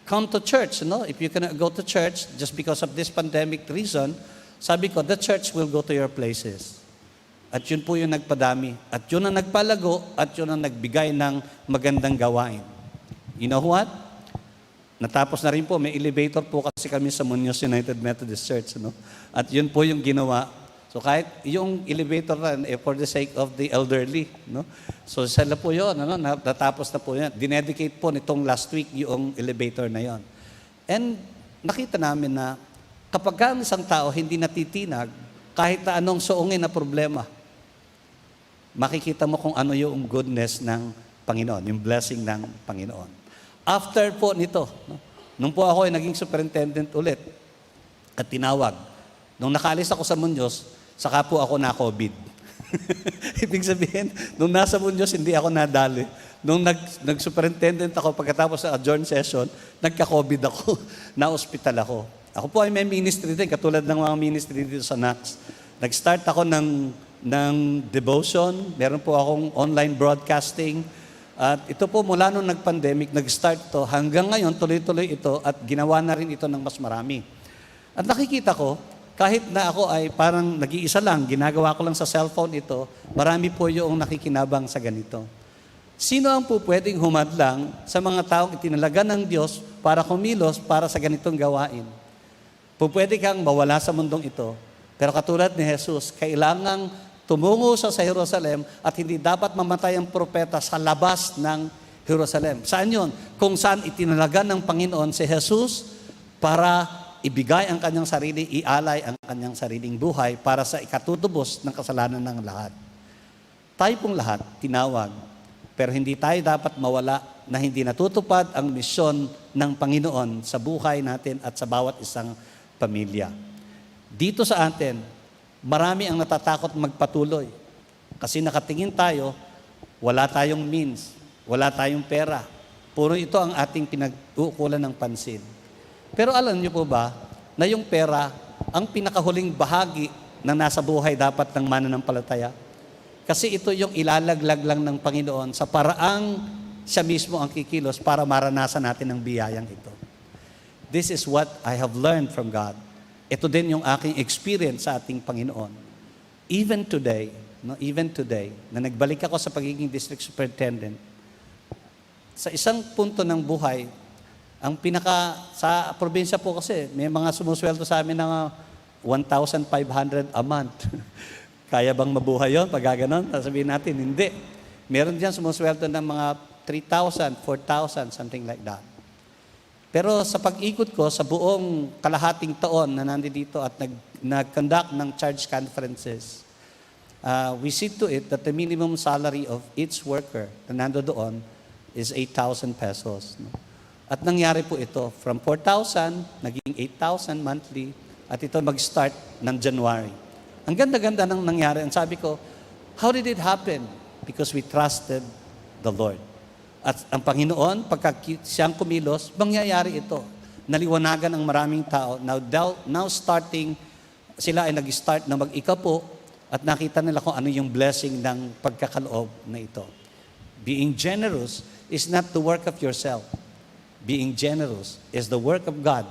come to church, if you cannot go to church just because of this pandemic reason, sabi ko, the church will go to your places. At yun po yung nagpadami. At yun ang nagpalago, at yun ang nagbigay ng magandang gawain. You know what? Natapos na rin po, may elevator po kasi kami sa Muñoz United Methodist Church. At yun po yung ginawa. So kahit yung elevator na, for the sake of the elderly. So sila po yun, natapos na po yun. Dinedicate po nitong last week yung elevator na yun. And nakita namin na kapag ang isang tao hindi natitinag, kahit na anong suungin na problema, makikita mo kung ano yung goodness ng Panginoon, yung blessing ng Panginoon. After po nito, nung po ako ay naging superintendent ulit at tinawag, nung nakaalis ako sa Muñoz, saka po ako na-COVID. Ibig sabihin, nung nasa Muñoz, hindi ako nadali. Nung nag-superintendent ako, pagkatapos sa adjourn session, nagka-COVID ako, na-hospital ako. Ako po ay may ministry din, katulad ng mga ministry dito sa NACS. Nag-start ako ng devotion, meron po akong online broadcasting, at ito po mula nung nag-pandemic, nag-start to, hanggang ngayon, tuloy-tuloy ito, at ginawa na rin ito ng mas marami. At nakikita ko, kahit na ako ay parang nag-iisa lang, ginagawa ko lang sa cellphone ito, marami po yung nakikinabang sa ganito. Sino ang po pwedeng humadlang sa mga taong itinalaga ng Diyos para kumilos para sa ganitong gawain? Pwede kang mawala sa mundong ito, pero katulad ni Jesus, kailangang tumungo sa Jerusalem at hindi dapat mamatay ang propeta sa labas ng Jerusalem. Saan yun? Kung saan itinalaga ng Panginoon si Jesus para ibigay ang kanyang sarili, ialay ang kanyang sariling buhay para sa ikatutubos ng kasalanan ng lahat. Tayo pong lahat tinawag, pero hindi tayo dapat mawala na hindi natutupad ang misyon ng Panginoon sa buhay natin at sa bawat isang pamilya. Dito sa atin, marami ang natatakot magpatuloy. Kasi nakatingin tayo, wala tayong means, wala tayong pera. Puro ito ang ating pinag-uukulan ng pansin. Pero alam niyo po ba, na yung pera, ang pinakahuling bahagi na nasa buhay dapat ng mananampalataya? Kasi ito yung ilalaglag lang ng Panginoon sa paraang siya mismo ang kikilos para maranasan natin ang biyayang ito. This is what I have learned from God. Ito din yung aking experience sa ating Panginoon. Even today, na nagbalik ako sa pagiging district superintendent, sa isang punto ng buhay, sa probinsya po kasi, may mga sumusweldo sa amin ng 1,500 a month. Kaya bang mabuhay yun? Pag gano'n, sasabihin natin, hindi. Meron diyan sumusweldo ng mga 3,000, 4,000, something like that. Pero sa pag-ikot ko, sa buong kalahating taon na nandito at nag-conduct ng charge conferences, we see to it that the minimum salary of each worker na nando doon is 8,000 pesos. No? At nangyari po ito, from 4,000, naging 8,000 monthly, at ito mag-start ng January. Ang ganda-ganda ng nangyari. Ang sabi ko, how did it happen? Because we trusted the Lord. At ang Panginoon, pagka siyang kumilos, mangyayari ito. Naliwanagan ang maraming tao. Now starting, sila ay nag-start na mag-ikapo at nakita nila kung ano yung blessing ng pagkakaloob na ito. Being generous is not the work of yourself. Being generous is the work of God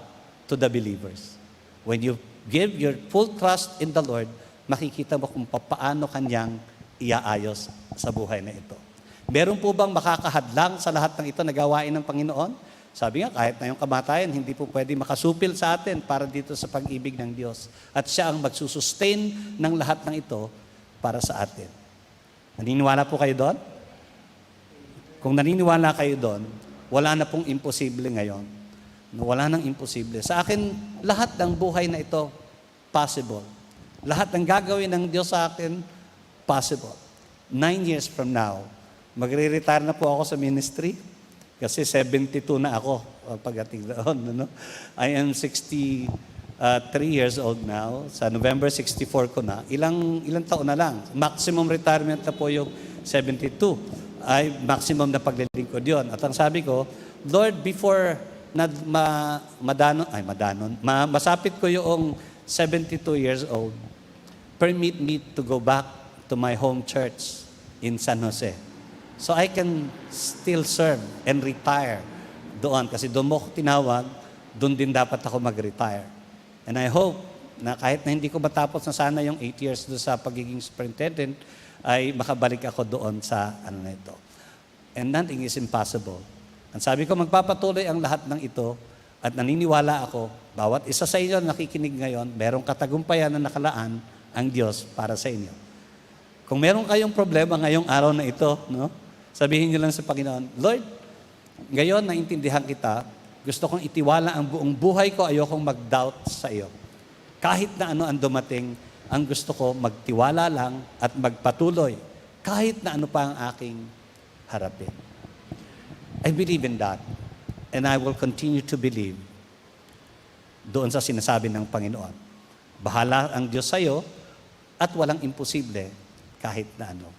to the believers. When you give your full trust in the Lord, makikita mo kung paano kanyang iaayos sa buhay na ito. Meron po bang makakahadlang sa lahat ng ito na gawain ng Panginoon? Sabi nga, kahit na yung kamatayan, hindi po pwede makasupil sa atin para dito sa pag-ibig ng Diyos. At siya ang magsusustain ng lahat ng ito para sa atin. Naniniwala po kayo doon? Kung naniniwala kayo doon, wala na pong imposible ngayon. Wala nang imposible. Sa akin, lahat ng buhay na ito, possible. Lahat ng gagawin ng Diyos sa akin, possible. 9 years from now, magre-retire na po ako sa ministry kasi 72 na ako pagdating doon. Ano? I am 63 years old now. Sa November 64 ko na. Ilang taon na lang. Maximum retirement na po yung 72. Ay maximum na paglilingkod yun. At ang sabi ko, Lord, before masapit ko yung 72 years old, permit me to go back to my home church in San Jose. So I can still serve and retire doon. Kasi doon mo ko tinawag, doon din dapat ako mag-retire. And I hope na kahit na hindi ko matapos na sana yung 8 years doon sa pagiging superintendent, ay makabalik ako doon sa ano na ito. And nothing is impossible. Ang sabi ko, magpapatuloy ang lahat ng ito at naniniwala ako, bawat isa sa inyo na nakikinig ngayon, merong katagumpayan na nakalaan ang Diyos para sa inyo. Kung meron kayong problema ngayong araw na ito, no? Sabihin niyo lang sa Panginoon, Lord, ngayon naintindihan kita, gusto kong itiwala ang buong buhay ko, ayokong mag-doubt sa iyo. Kahit na ano ang dumating, ang gusto ko magtiwala lang at magpatuloy, kahit na ano pa ang aking harapin. I believe in that, and I will continue to believe doon sa sinasabi ng Panginoon. Bahala ang Diyos sa iyo, at walang imposible kahit na ano.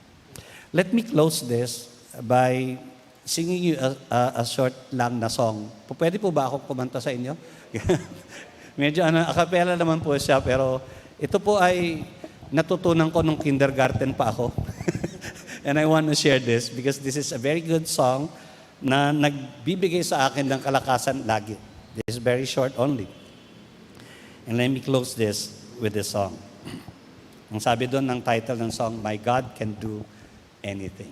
Let me close this by singing you a short lang na song. Pwede po ba ako kumanta sa inyo? Medyo a cappella naman po siya, pero ito po ay natutunan ko nung kindergarten pa ako. And I want to share this because this is a very good song na nagbibigay sa akin ng kalakasan lagi. This is very short only. And let me close this with this song. Ang sabi doon ng title ng song, My God Can Do Anything.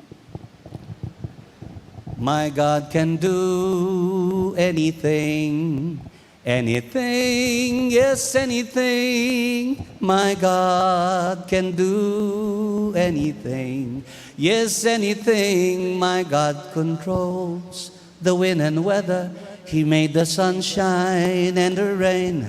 My God can do anything, anything, yes, anything. My God can do anything, yes, anything. My God controls the wind and weather. He made the sunshine and the rain.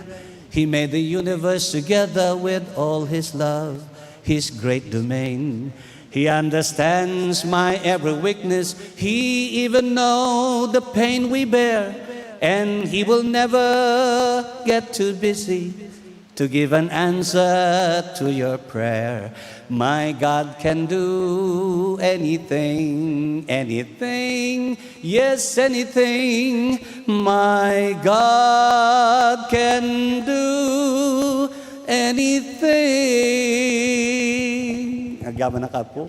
He made the universe together with all His love, His great domain. He understands my every weakness. He even knows the pain we bear. And He will never get too busy to give an answer to your prayer. My God can do anything, anything, yes, anything. My God can do anything. Agyaman na ka po.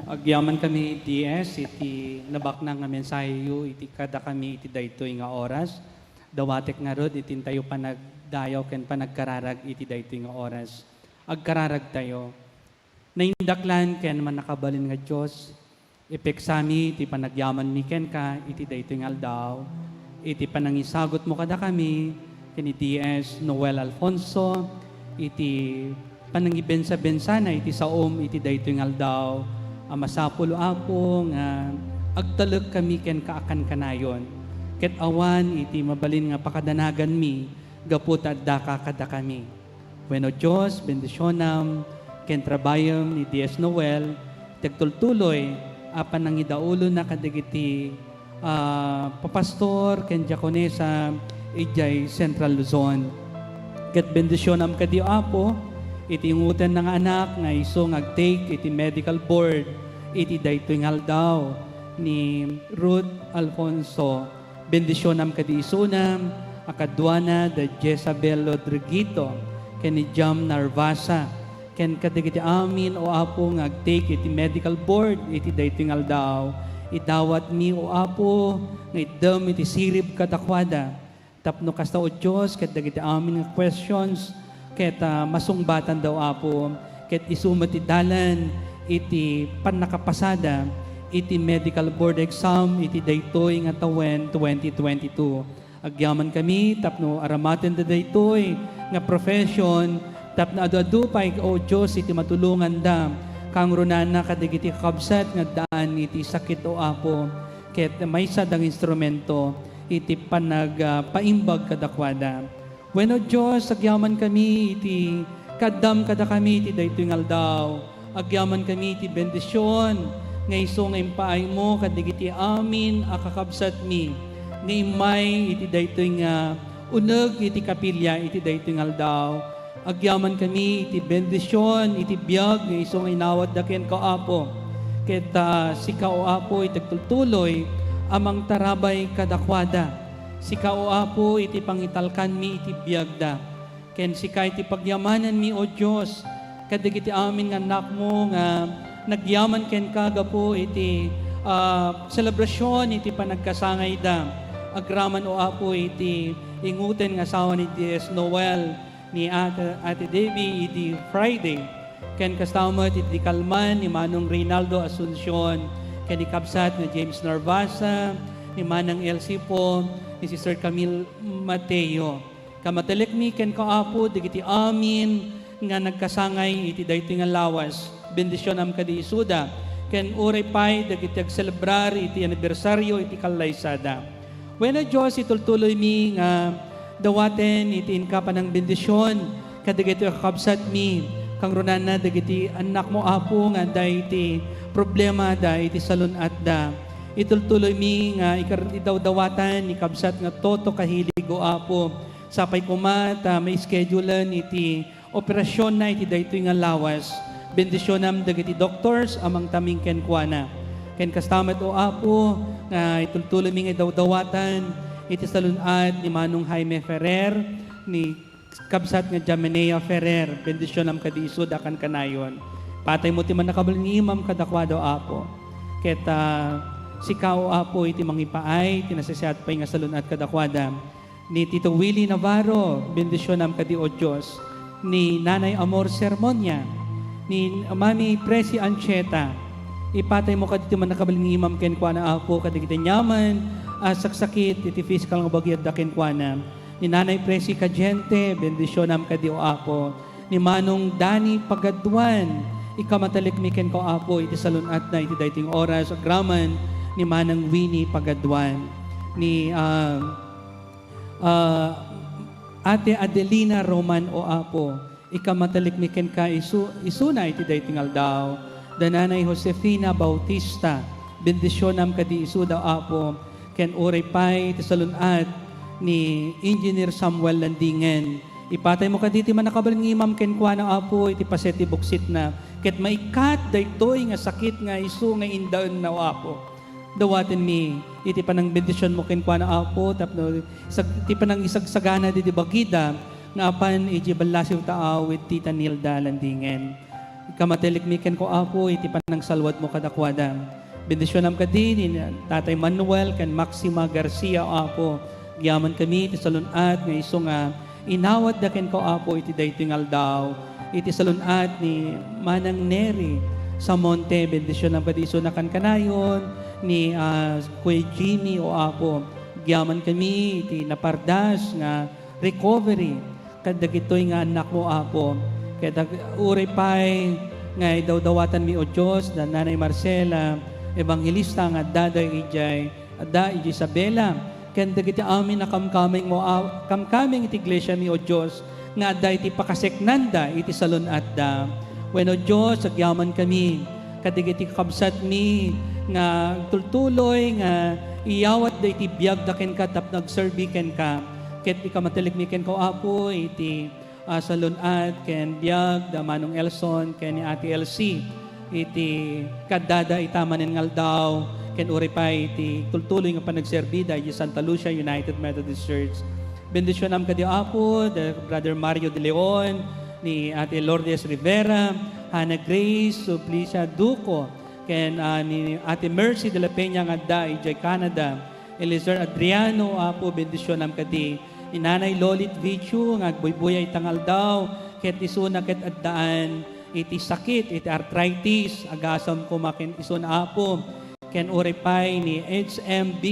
Agyaman kami DS, iti nabak na nga mensahe yu, iti kada kami iti daytoy nga oras. Dawatek nga rod, iti tayo panagdayaw ken panagkararag iti daytoy nga oras. Agkararag tayo. Naindaklan ken man nakabalin nga Diyos. Ipeksami iti panagyaman mi ken ka, iti daytoy nga aldaw. Iti panangisagot mo kada kami, ken DS Noel Alfonso, iti panangibensa-bensa na iti saom iti daytoy nga aldaw. Masapulo apo nga agtalek kami ken kaakan kanayon. Ket awan iti mabalin nga pakadanagan mi gaput adda kada kami. Wenno Dios bendisyonam ken trabayem ni DS Noel tagtultuloy apan nang idaulo na kadagiti papastor ken diakonesa ijay Central Luzon. Ket bendisyonam kadi apo iti ngutan ng anak nga iso ngagtake iti medical board iti daytoy nga aldaw ni Ruth Alfonso. Bendisyonam kadi isunam akadwana da Jezabel Rodriguito ken ni Jam Narvasa ken kadagiti amin o apo ngagtake iti medical board iti daytoy nga aldaw. Idawat mi o apo nga iddem iti sirib kadakwada tapno kasta o Dios ket dagiti amin nga questions ket masungbatan daw apo, ket isumat dalan iti panakapasada, iti medical board exam, iti daytoy nga tawen 2022. Agyaman kami, tapno aramaten da daytoy nga profession, tapno adu-adu pay o Diyos iti matulungan da, kang runana kadigiti kabsat nga daan iti sakit o apo, ket may sadang instrumento, iti paimbag kadakwada. Wenno Diyos, agyaman kami iti kadam kada kami iti daytoy nga aldaw. Agyaman kami iti bendisyon nga iso nga impaay mo kadigiti amin akakabsat mi. Nga imay iti daytoy nga uneg iti kapilya iti daytoy nga aldaw. Agyaman kami iti bendisyon iti biag nga iso nga inawat daken ka apo. Ket sika o apo iti tultuloy amang tarabay kadakwada. Sika o apo iti pangitalkan mi iti biagda. Ken sika iti pagyamanan mi o Dios kadigiti amin nga anak mo nga nagyaman ken kaga po iti selebrasyon iti panagkasangay da. Agraman o apo iti inguten nga asawa ni D.S. Noel ni Ate Debbie iti Friday. Ken kastamat iti kalman ni Manong Reynaldo Asuncion, ken ni Kabsat ni James Narvasa, ni Manang Elsie po, ni Sister Camille Mateo. Kamatelek mi ken kaapo digiti amin nga nagkasangay iti daytoy nga lawas. Bendisyon am kadi isuda. Ken uray pay dagiti agselebrar iti anibersaryo iti kalaysada. Wenno Dios itultuloy mi nga dawaten iti inkapan ng bendisyon kadagiti kakabsat mi kang runana dagiti anak mo apo nga iti problema da iti salunat da. Itultuloy mi nga idawdawatan ni kabsat nga toto kahilig o apo sapay kumat may schedulean iti operasyon na iti daytoy nga lawas. Bendisyon nam dagiti doctors amang taming ken kuana. Ken kastamat o apo nga itultuloy mi nga idawdawatan iti salunat ni Manong Jaime Ferrer ni kabsat nga Jamenea Ferrer. Bendisyon nam kadi isud akan kanayon. Patay mo ti man nakabal ni imam kadakwado apo. Ket sikaw apo iti mangipaay tinasasiat pay nga salunat kadakwada ni Tito Willie Navarro. Bendisyon nam kadi o Dios ni Nanay Amor Sermonia, ni Mami Presi Ancheta. Ipatay mo kadito man nakabal ni imam ken kuana apo kadigiti nyaman saksakit iti physical nga bagyad da ken kuana. Ni Nanay Presi Kajente, bendisyon nam kadi o apo. Ni Manong Dani Pagadwan, ikamatalik mi ken ko apo iti salunat na iti dayting oras agraman ni Manang Winnie Pagadwan. Ni Ate Adelina Roman o apo, ikamatalik mi ken ka isuna iti dayting aldaw. Dananay Josefina Bautista, bendisyon nam kadi isu daw apo, ken uray pay iti salunat ni Engineer Samuel Landingen. Ipatay mo kaditi man nakabal ng imam ken kuana apo iti paseti buksit na ket maikat daytoy nga sakit nga isu nga indaen na apo. Dawaten mi iti panang bendisyon mo ken kuana apo tapno iti panang isagsagana di bagida nga apan iti balasiw taaw with Tita Nilda Landingen. Ikamatelik mi ken ko apo iti panang salwat mo kadakwada. Bendisyon nam kadi ni Tatay Manuel ken Maxima Garcia apo. Giyaman kami iti salunat nga isu nga inawat da ken ko apo iti daytoy aldaw. Iti salunat ni Manang Neri sa Monte. Bendisyon nam kadi isu na kanayon ni Kuya Jimmy o apo. Giyaman kami iti napardas nga recovery kadagitoy nga anak mo apo. Kaya uray pay nga idawdawatan mi o Diyos na Nanay Marcela, Evangelista nga daday ijay, da ijay Isabela, kaya dagiti amin na kamkaming mo, kamkaming iti iglesia mi o Diyos, nga da iti pakaseknanda iti salon at da. When o Diyos, agyaman kami, kadigiti kabsat mi, nga tultuloy, nga iyawat da iti biyag da ken ka, tap nagserbi ken ka, ket ikamatalik mi ken ko apo, iti salon at ken biyag da Manong Elson ken ni Ate LC iti kadada itamanen ngal daw ken uripay iti tultuloy nga panagserbida iti Santa Lucia United Methodist Church. Bendisyon am kadi apo the Brother Mario De Leon ni Ate Lourdes Rivera, Hannah Grace Suplicia Duco ken ni Ate Mercy de la Peña nga da iti Canada, Eliezer Adriano apo bendisyon am kadi ni Nanay Lolit Vichu, nga agbuybuyay tangal daw, ket isuna ket addaan, iti sakit, iti arthritis, agasam ko makin isuna apo, ken uripay ni HMB,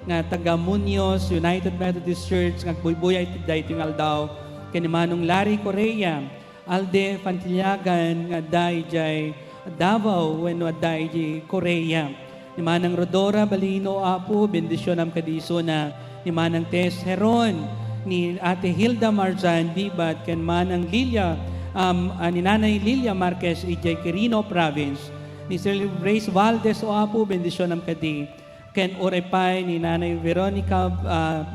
nga taga Muñoz United Methodist Church, nga agbuybuyay iti daytoy aldaw, ken ni Manong Larry Correa, Alde Fantillagan, nga day jay Davao, wenno day jay Correa, ni Manang Rodora Balino apo, bendisyon am kadiso na ni Manang Tess Heron, ni Ate Hilda Marzan Bibat, ken Manang Lilia, ni Nanay Lilia Marquez, ijay Quirino Province, ni Sir Grace Valdez o apo, bendisyon am kadi, ken orepay ni Nanay Veronica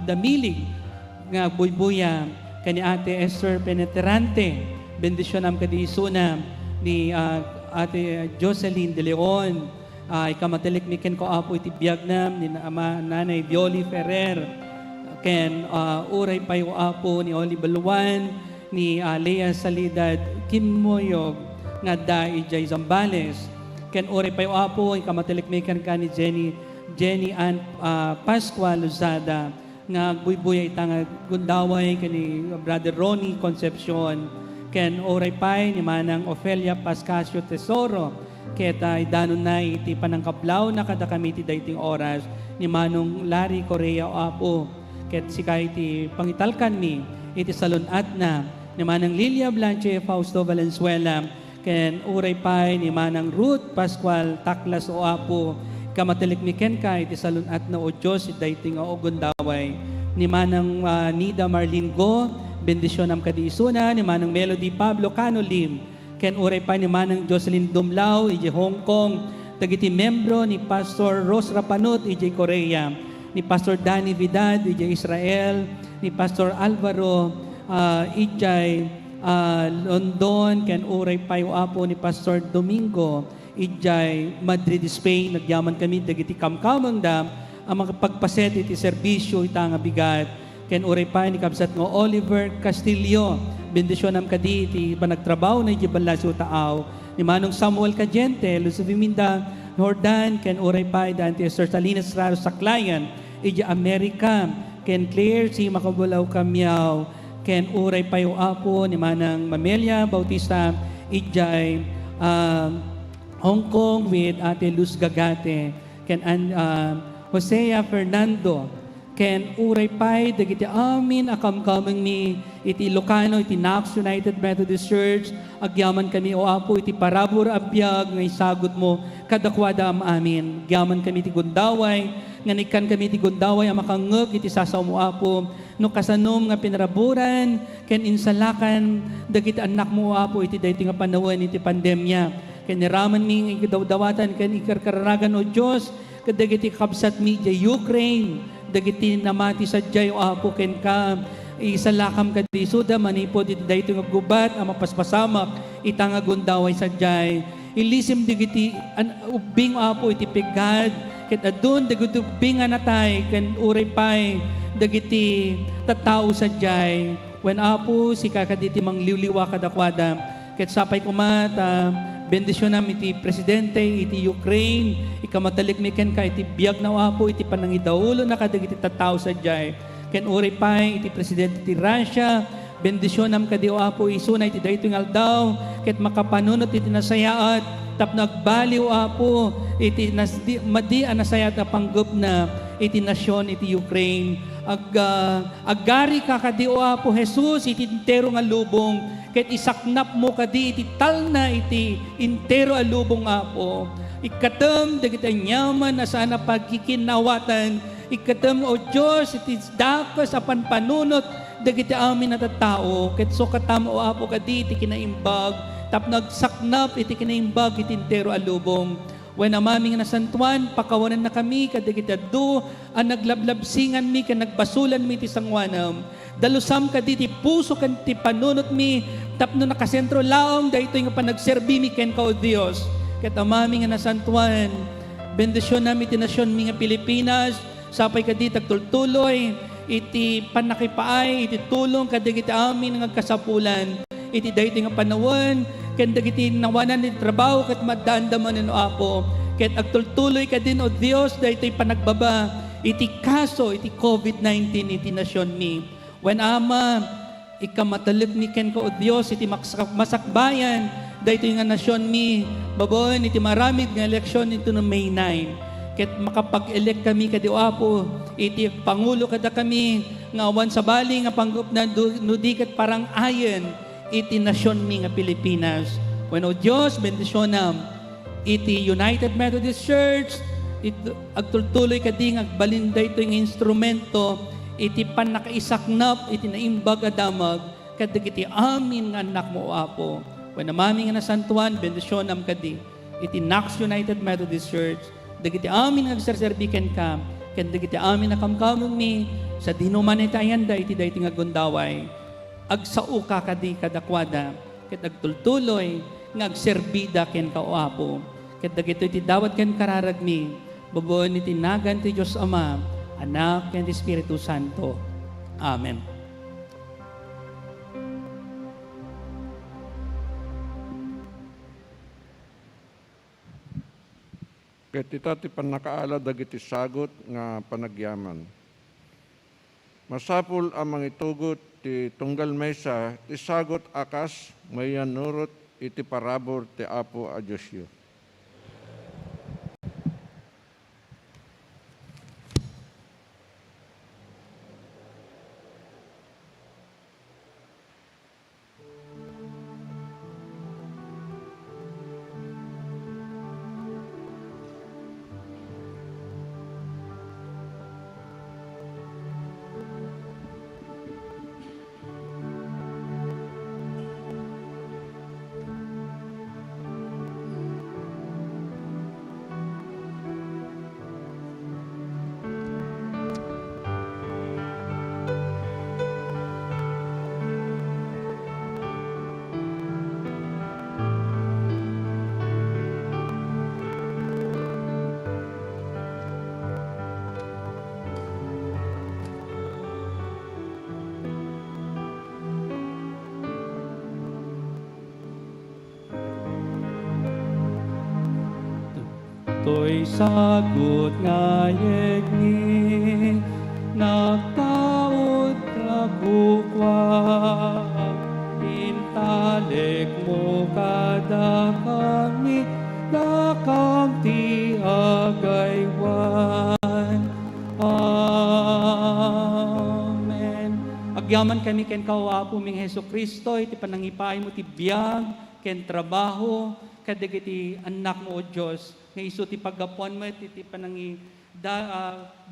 Damilig, nga buybuya, ken ni Ate Esther Penetrante, bendisyon am kadi suna, ni Ate Jocelyn De Leon, ikamatalikmiken ko apo iti biyagnam ni Nanay Violi Ferrer, ken uray payo apo ni Oli Baluan, ni Lea Salidad Kimoyog, nga da ijay Zambales, ken uray payo apo ikamatalikmiken ka ni Jenny Ann Pascual Luzada, nga buybuya itang gundaway ken ni Brother Ronnie Concepcion, ken uray pay ni Manang Ofelia Pascasio Tesoro, keta idanon na iti panangkablaw na kada kami iti dayting oras ni Manong Larry Correa o apo, ket sika iti pangitalkan mi iti salunat na ni Manang Lilia Blanche Fausto Valenzuela, ken uray pay ni Manang Ruth Pascual Taklas o apo, kamatalikmiken ka iti salunat na o Diyos iti dayting o gundaway ni Manang Nida Marlene Go, bendisyon am kadiisuna, ni Manang Melody Pablo Cano Lim, ken uray pa ni Manang Jocelyn Dumlao, iji Hong Kong, dagiti membro ni Pastor Rose Rapanut, iji Korea, ni Pastor Danny Vidad, iji Israel, ni Pastor Alvaro, ijay London, ken uray pa yung apo ni Pastor Domingo, ijay Madrid, Spain, nagyaman kami, dagiti kamkamang dam, ang mga pagpaset iti serbisyo, itang bigat, ken uray pa ni Kabsat ngo Oliver Castillo, bendisyon am kadi iti panagtrabaho na iti balasyo taaw, ni Manong Samuel Cadiente, Luciviminda Nordan, ken uray pa iti Sir Salinas Raro Saklayan, iti Amerika, ken Claire si Makabulaw Kamyaw, ken uray pa yung apo ni Manang Mamelia Bautista, ijay Hong Kong with Ate Luz Gagate, ken Hosea Fernando, ken uray pay dagiti amin akamkameng mi iti Ilocano, iti Knox United Methodist Church, agyaman kami o apo iti parabor abiyag nga isagot mo kadakwada am amin, agyaman kami iti gundaway, nganikan kami iti gundaway ang makangeg iti sasaw mo apo, no kasanom nga pinaraburan, ken insalakan dagiti anak mo apo iti daytoy nga panahon iti pandemya, ken niraman mi ikidawdawatan ken ikarkararagan o Dios kadagiti kabsat mi iti Ukraine, dagiti namati sa jay o apo ken ka isalakam kadi suda manipod iti daytoy nga gubat ang mapaspasamak itang agundaway sa jay ilisim digiti ubing apo iti pigad ket adun dagiti ubing natay ken uray pay dagiti tattao sa jay when apo si kakaditi mangliwliwa kadakwada ket sapay kumata bendisyon nam iti presidente iti Ukraine, ikamatalikmiken ka iti biyag na apo iti panangidaulo na kadagiti tattao sa jay. Ken uray pay iti presidente iti Russia, bendisyon nam kadi o apo isuna iti daytoy aldaw, ket makapanunot iti nasayaat, tapno agbaliw apo iti madi nasayat a panggep na iti nasyon iti Ukraine. Agari ka kadi o apo Jesus iti intero nga lubong, ket isaknap mo kadi iti talna iti intero a lubong apo. Ikatem dagiti anyaman na sana pagkikinawatan, ikatem o Dios iti dakas apan panunot dagiti amin na tattao, ket so katam o apo kadi iti kinaimbag, tapno agsaknap iti kinaimbag iti intero a lubong. When amaming nasantuan, pakawanan na kami, kadagiti adu, ang naglablabsingan mi, kan nagbasulan mi ti sangwanam. Dalusam kaditi puso kan ti panunot mi, tapno nakasentro laong, dahito yung panagserbi mi ken ka o Diyos. Kat amaming nasantuan, bendisyon namin ti nasyon mi nga Pilipinas, sapay kaditi agtultuloy, iti panakipaay, iti tulong kadagiti amin nga kasapulan, iti dahito nga panawon, ken dagiti nawanan ni trabaho ket maddaandaman no apo ket agtultuloy ka din o Dios daytoy panagbaba iti kaso iti COVID-19 iti nasyon mi When Ama, ikamatalik mi ken ko o Diyos, iti masakbayan, dahito nga nasyon mi, babon, iti maramid nga eleksyon ito no May 9. Ket makapag-elect kami kadi o Apo, iti Pangulo kada kami, nga awan sa bali nga panggup na nudikat parang ayen, iti nasyon mi nga Pilipinas. When o Diyos, bendisyonam, iti United Methodist Church, iti agtultuloy kadi nga agbalinda ito yung instrumento, iti panakaisaknap, iti naimbag adamag, kadag iti amin nga anak mo o Apo. When amami nga nasantuan, bendisyonam kadi, iti Knox United Methodist Church, dagiti amin nga agserserbiken ka, kadag iti amin na kamkamong mi, sa dinuman iti ayanda, iti dayti nga gundaway, agsao ka kadi kadakwada, ket agtultuloy, nga agserbida ken ka o Apo. Ket dagito iti dawat ken kararagmi, babuon iti nagan ti Diyos Ama, Anak ken ti Espiritu Santo. Amen. Ket ita ti panakaala dagiti sagot nga panagyaman. Masapul ang mangitugot ti tunggal maysa ti sagot akas mayan nurot iti parabor ti Apo a Diyosyo. To'y sagot nga yegni, nagtaod kagukwa, intalek mo kada kami, dakang ti agaywan. Amen. Agyaman kami ken kawapo ming Heso Kristo, iti panangipay mo ti biyag, ken trabaho, kadagiti anak mo o Diyos, nga iso ti paggapuan mo, iti panangi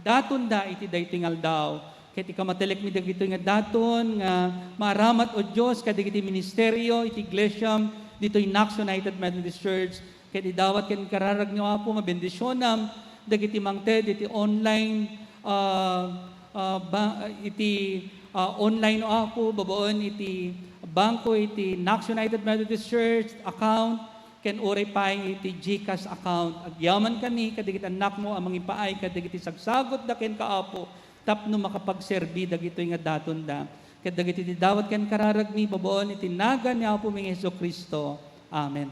daton da iti daytingal daw. Ket ikamatelek mi dagito nga daton nga maramat o Diyos kadagiti ministeryo iti iglesia ditoy Knox United Methodist Church. Ket idawat ken kararag nyo Apo mabendisyonam dagiti mangted iti online online o Apo babaon iti bangko iti Knox United Methodist Church account ken uray pay iti GCash account. Agyaman kami, kadigit anak mo, amang ipaay, kadigit sagsagot da ken kaapo, tapno makapagserbi, dagito nga daton da. Kadagit iti dawat ken kararag mi, baboon iti naga ni Apo ming Heso Kristo. Amen.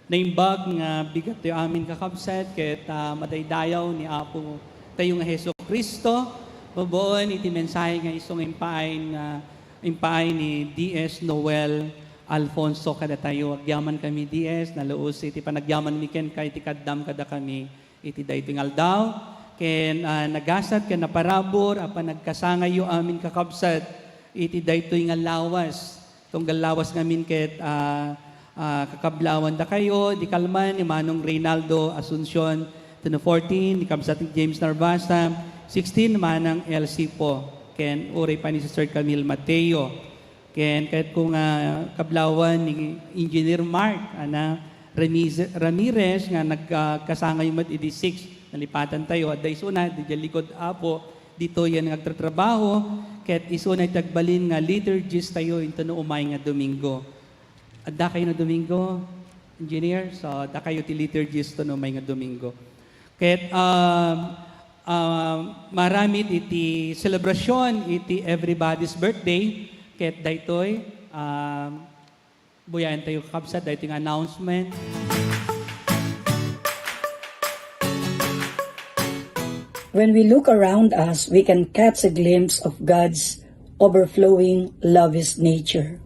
Naimbag nga bigat tayo amin kakabset, ket madaydayaw ni Apo tayo nga Heso Kristo, baboon iti mensahe nga isong impaay ni D.S. Noel Alfonso kada tayo. Agyaman kami D.S. naluos iti panagyaman mi ken kay iti kaddam kada kami iti daytingal daw. Ken nagasat ken naparabor apan nagkasangayo amin kakabsat iti daytoy nga lawas. Tunggal lawas ngamin ket kakablawan da kayo di kalman ni Manong Reynaldo Asuncion 14 ni kabsat ni James Narvasa 16 naman ang LC po. Ken uray pa ni Sir Camille Mateo. Ken kahit kung kablawan ni Engineer Mark Ramirez nga nagkasangay mat idi 6 nalipatan tayo at daysuna di likod Apo dito yan nagtatrabaho ket isuna tagbalin nga liturgist tayo into no umay nga Domingo. Adda kayo na Domingo, Engineer? So adda kayo ti liturgist no umay nga Domingo. Ket maramit iti celebration iti everybody's birthday ket daytoy buyayan tayo kakabsat daytoy nga announcement. When we look around us, we can catch a glimpse of God's overflowing, lavish nature.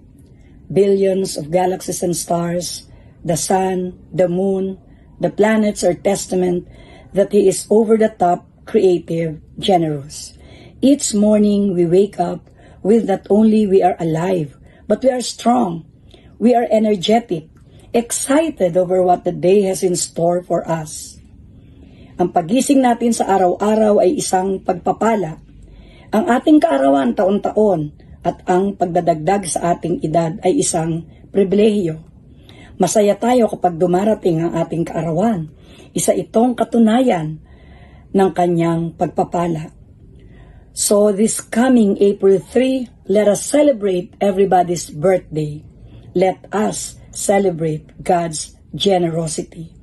Billions of galaxies and stars, the sun, the moon, the planets are testament that He is over-the-top, creative, generous. Each morning we wake up with not only we are alive, but we are strong, we are energetic, excited over what the day has in store for us. Ang pagising natin sa araw-araw ay isang pagpapala. Ang ating kaarawan taon-taon at ang pagdadagdag sa ating edad ay isang pribilehiyo. Masaya tayo kapag dumarating ang ating kaarawan. Isa itong katunayan ng kanyang pagpapala. So this coming April 3, let us celebrate everybody's birthday. Let us celebrate God's generosity.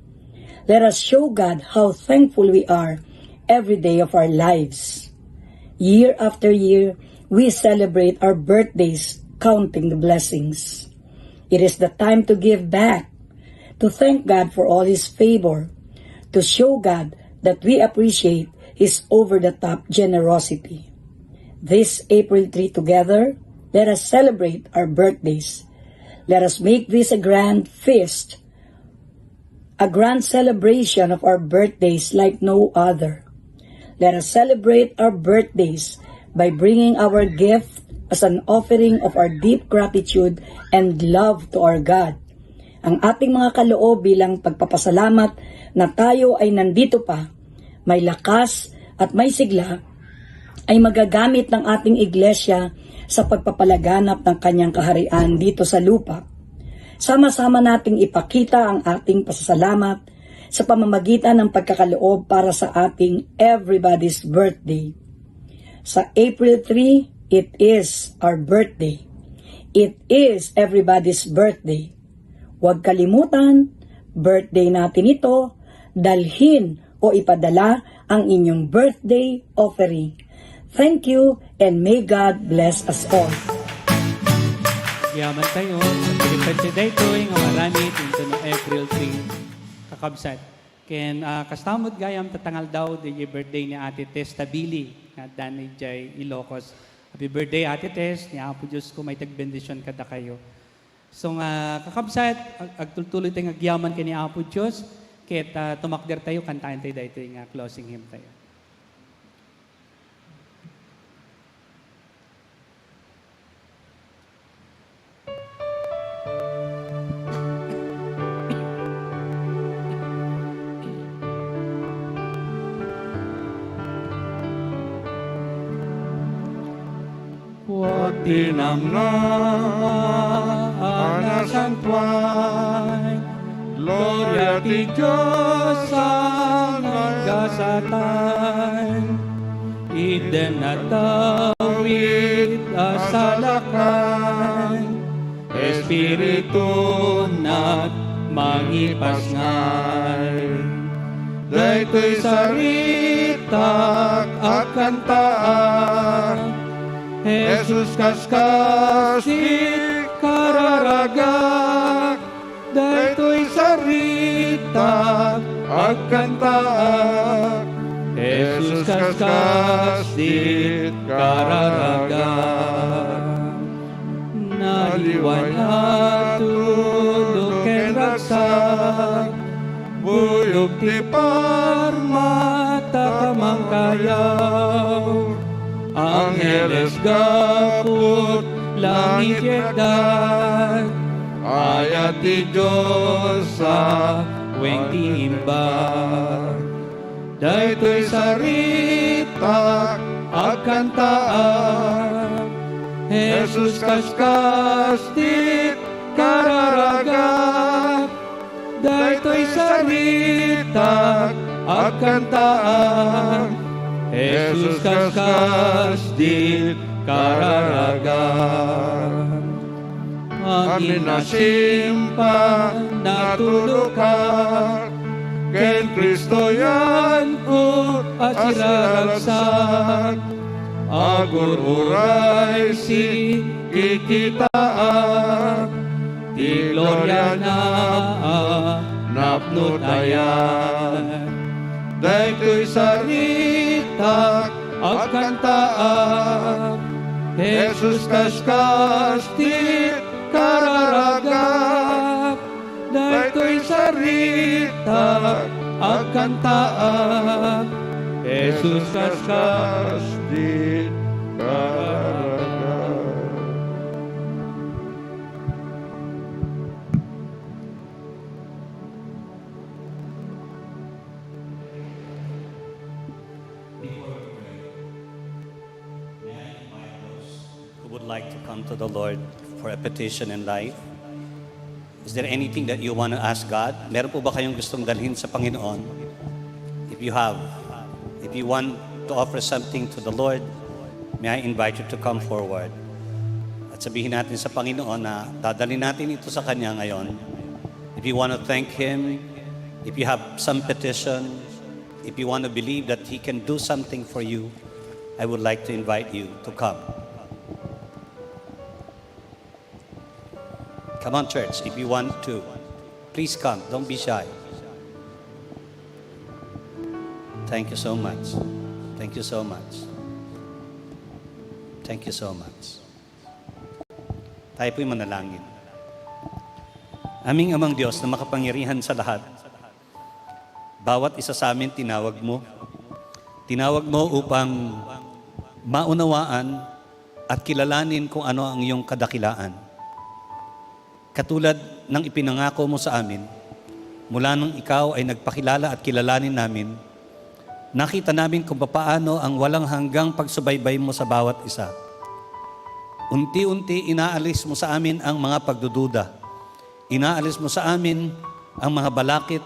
Let us show God how thankful we are every day of our lives. Year after year, we celebrate our birthdays, counting the blessings. It is the time to give back, to thank God for all His favor, to show God that we appreciate His over-the-top generosity. This April 3 together, let us celebrate our birthdays. Let us make this a grand feast, a grand celebration of our birthdays like no other. Let us celebrate our birthdays by bringing our gift as an offering of our deep gratitude and love to our God. Ang ating mga kaloob bilang pagpapasalamat na tayo ay nandito pa, may lakas at may sigla, ay magagamit ng ating iglesia sa pagpapalaganap ng kanyang kaharian dito sa lupa. Sama-sama nating ipakita ang ating pasasalamat sa pamamagitan ng pagkakaloob para sa ating everybody's birthday. Sa April 3, it is our birthday. It is everybody's birthday. Huwag kalimutan, birthday natin ito, dalhin o ipadala ang inyong birthday offering. Thank you and may God bless us all. Yaman tayo, sa Pilipad dito, nga marami, ito no April 3, kakabsat. Ken kastamot gayam tatangal daw di birthday ni Ate Tess Tabili, na Danay Jay Ilocos. Happy birthday Ate Tess, ni Apo Diyos ko may tagbendisyon kada kayo. So kakabsat, agtultuloy tayo agyaman kay ni Apo Diyos, ket tumakder tayo, kantahan tayo dito nga closing hymn tayo. Tinamnaan na santuan, gloria ti Diyos sa nanggasatan, iden at tawid asalakan, Espiritu na't mangipasngay. Daytoy saritak at kantaan, Jesus kaskas ti kararagak, daytoy sarita at kantaak. Jesus kaskas ti kararagak, naliwan at tulog ken ragsak, buyog ti parmata kamangkayaw. Angeles gaput langit yekdan, ayat ti Diyos sa weng tiimbag. Daytoy sarita at kantaan, Jesus kaskas ti kararagak. Daytoy sarita at kantaan, Jesus kaskas di kararagan. Amin na simpa natulukan, ken Kristo yan ut asiraragsak, agur uray si kikitaan, ti gloria na napnutayan. Daytoy sarita sarita at kantaan. Jesus kaskas di kararagak, daytoy sarita at kantaan. Jesus kaskas di kararagak. Who would like to come to the Lord for a petition in life? Is there anything that you want to ask God? Meron po ba kayong gustong dalhin sa Panginoon? If you have, if you want to offer something to the Lord, may I invite you to come forward. At sabihin natin sa Panginoon na dadalhin natin ito sa Kanya ngayon. If you want to thank Him, if you have some petition, if you want to believe that He can do something for you, I would like to invite you to come. Come on, church, if you want to. Please come. Don't be shy. Thank you so much. Thank you so much. Thank you so much. Tayo po'y manalangin. Aming Amang Diyos na makapangyarihan sa lahat, bawat isa sa amin tinawag mo. Tinawag mo upang maunawaan at kilalanin kung ano ang iyong kadakilaan. Katulad ng ipinangako mo sa amin, mula nang ikaw ay nagpakilala at kilalanin namin, nakita namin kung paano ang walang hanggang pagsubaybay mo sa bawat isa. Unti-unti inaalis mo sa amin ang mga pagdududa. Inaalis mo sa amin ang mga balakid,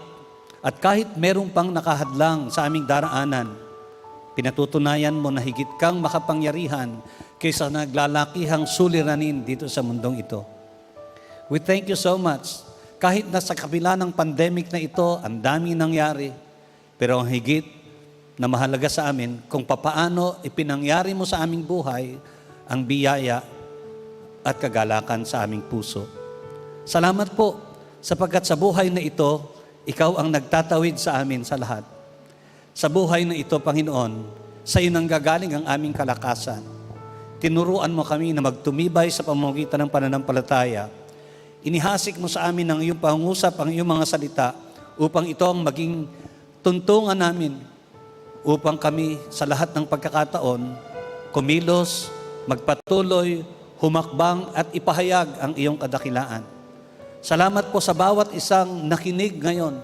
at kahit merong pang nakahadlang sa aming daraanan, pinatutunayan mo na higit kang makapangyarihan kaysa naglalakihang suliranin dito sa mundong ito. We thank you so much. Kahit nasa kabila ng pandemic na ito, ang dami nangyari, pero ang higit na mahalaga sa amin, kung papaano ipinangyari mo sa aming buhay ang biyaya at kagalakan sa aming puso. Salamat po, sapagkat sa buhay na ito, ikaw ang nagtatawid sa amin sa lahat. Sa buhay na ito, Panginoon, sa iyo nang gagaling ang aming kalakasan. Tinuruan mo kami na magtumibay sa pamamagitan ng pananampalataya. Inihasik mo sa amin ang iyong pangungusap, ang iyong mga salita, upang ito ang maging tuntungan namin, upang kami sa lahat ng pagkakataon, kumilos, magpatuloy, humakbang at ipahayag ang iyong kadakilaan. Salamat po sa bawat isang nakinig ngayon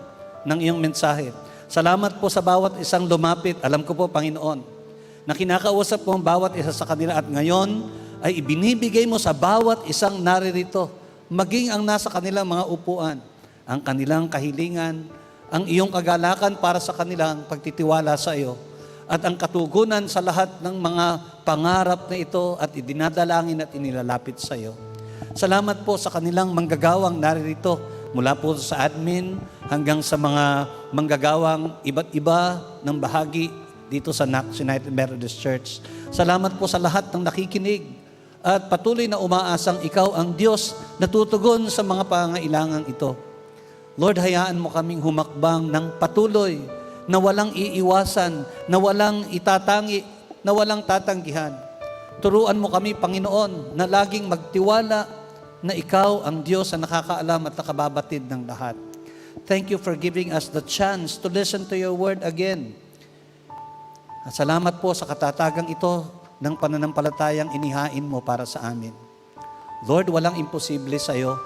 ng iyong mensahe. Salamat po sa bawat isang lumapit. Alam ko po, Panginoon, na kinakausap mo ang bawat isa sa kanila at ngayon ay ibinibigay mo sa bawat isang naririto, maging ang nasa kanilang mga upuan, ang kanilang kahilingan, ang iyong kagalakan para sa kanilang pagtitiwala sa iyo, at ang katugunan sa lahat ng mga pangarap na ito at idinadalangin at inilalapit sa iyo. Salamat po sa kanilang manggagawang naririto, mula po sa admin hanggang sa mga manggagawang iba't iba ng bahagi dito sa NACS United Methodist Church. Salamat po sa lahat ng nakikinig at patuloy na umaasang ikaw ang Diyos na tutugon sa mga pangailangan ito. Lord, hayaan mo kaming humakbang ng patuloy na walang iiwasan, na walang itatangi, na walang tatanggihan. Turuan mo kami, Panginoon, na laging magtiwala na ikaw ang Diyos na nakakaalam at nakababatid ng lahat. Thank you for giving us the chance to listen to your word again. At salamat po sa katatagang ito ng pananampalatayang inihain mo para sa amin. Lord, walang imposible sa iyo.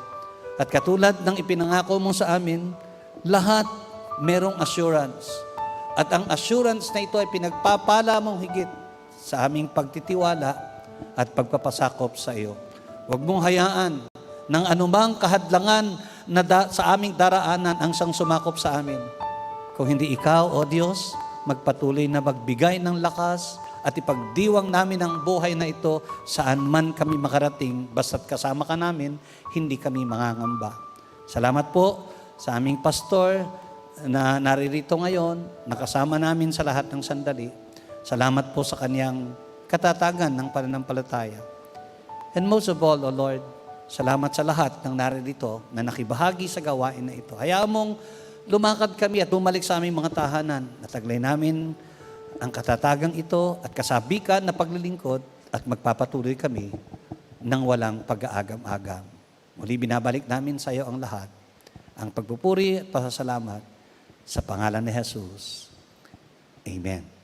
At katulad ng ipinangako mo sa amin, lahat merong assurance. At ang assurance na ito ay pinagpapala mong higit sa aming pagtitiwala at pagpapasakop sa iyo. Huwag mong hayaan ng anumang kahadlangan na sa aming daraanan ang siyang sumakop sa amin. Kung hindi ikaw, O Diyos, magpatuloy na magbigay ng lakas at ipagdiwang namin ang buhay na ito saan man kami makarating, basta't kasama ka namin, hindi kami mangangamba. Salamat po sa aming pastor na naririto ngayon, nakasama namin sa lahat ng sandali. Salamat po sa kanyang katatagan ng pananampalataya. And most of all, O Lord, salamat sa lahat ng naririto na nakibahagi sa gawain na ito. Hayaan mong lumakad kami at bumalik sa aming mga tahanan. Nataglay namin ang katatagang ito at kasabikan na paglilingkod at magpapatuloy kami ng walang pag-aagam-agam. Muli binabalik namin sa iyo ang lahat, ang pagpupuri at pasasalamat sa pangalan ni Jesus. Amen.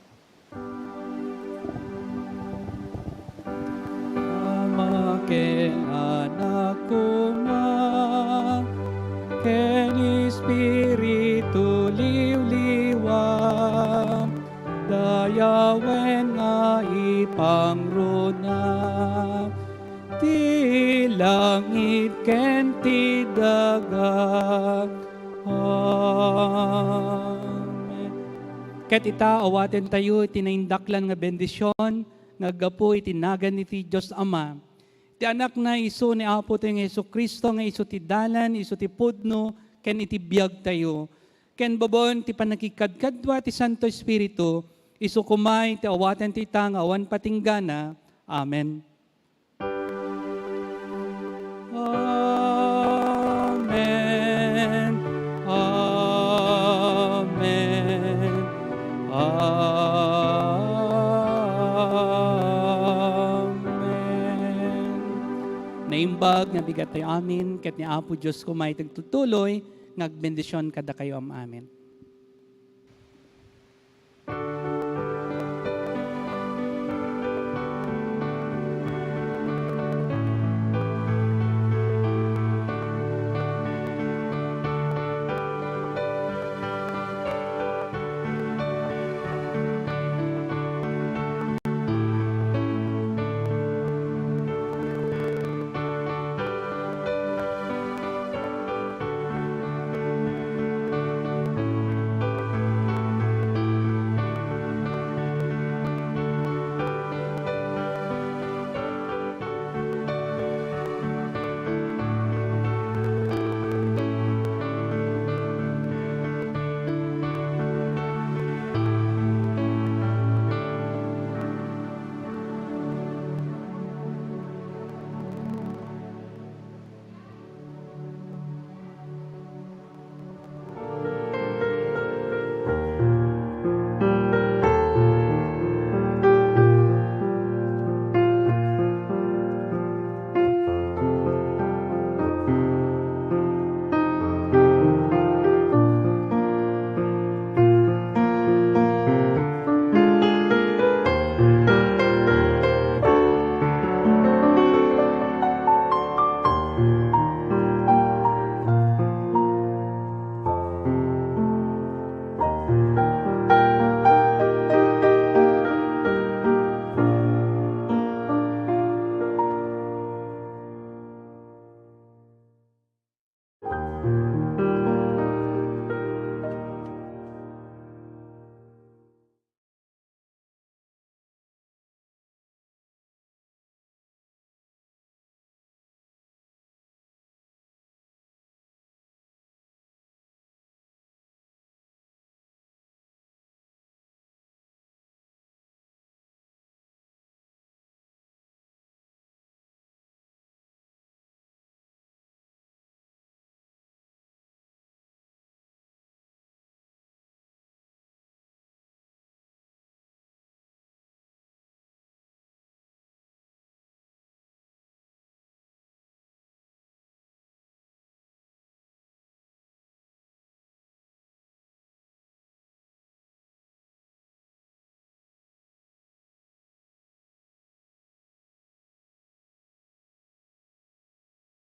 Ken anak ko ma, ken Espiritu liwliwa, dayawen nga ipangruna, ti langit ken ti daga. Amen. Ket ita awaten tayo tinaindaklan nga bendisyon, nga gapu itinagan ni ti Diyos Ama. Ti anak na iso ni Apo tayo nga Iso Kristo, nga iso ti dalan, iso ti pudno, ken iti biyag tayo. Ken babon ti panakikadkadwa ti Santo Espiritu, iso kumay ti awaten ti ita nga awan patinggana. Amen. Amen. Amen. Naimbag nga bigat tayo amin, ket ni Apo Diyos kumay tagtutuloy, ngagbendisyon kada kayo am amin.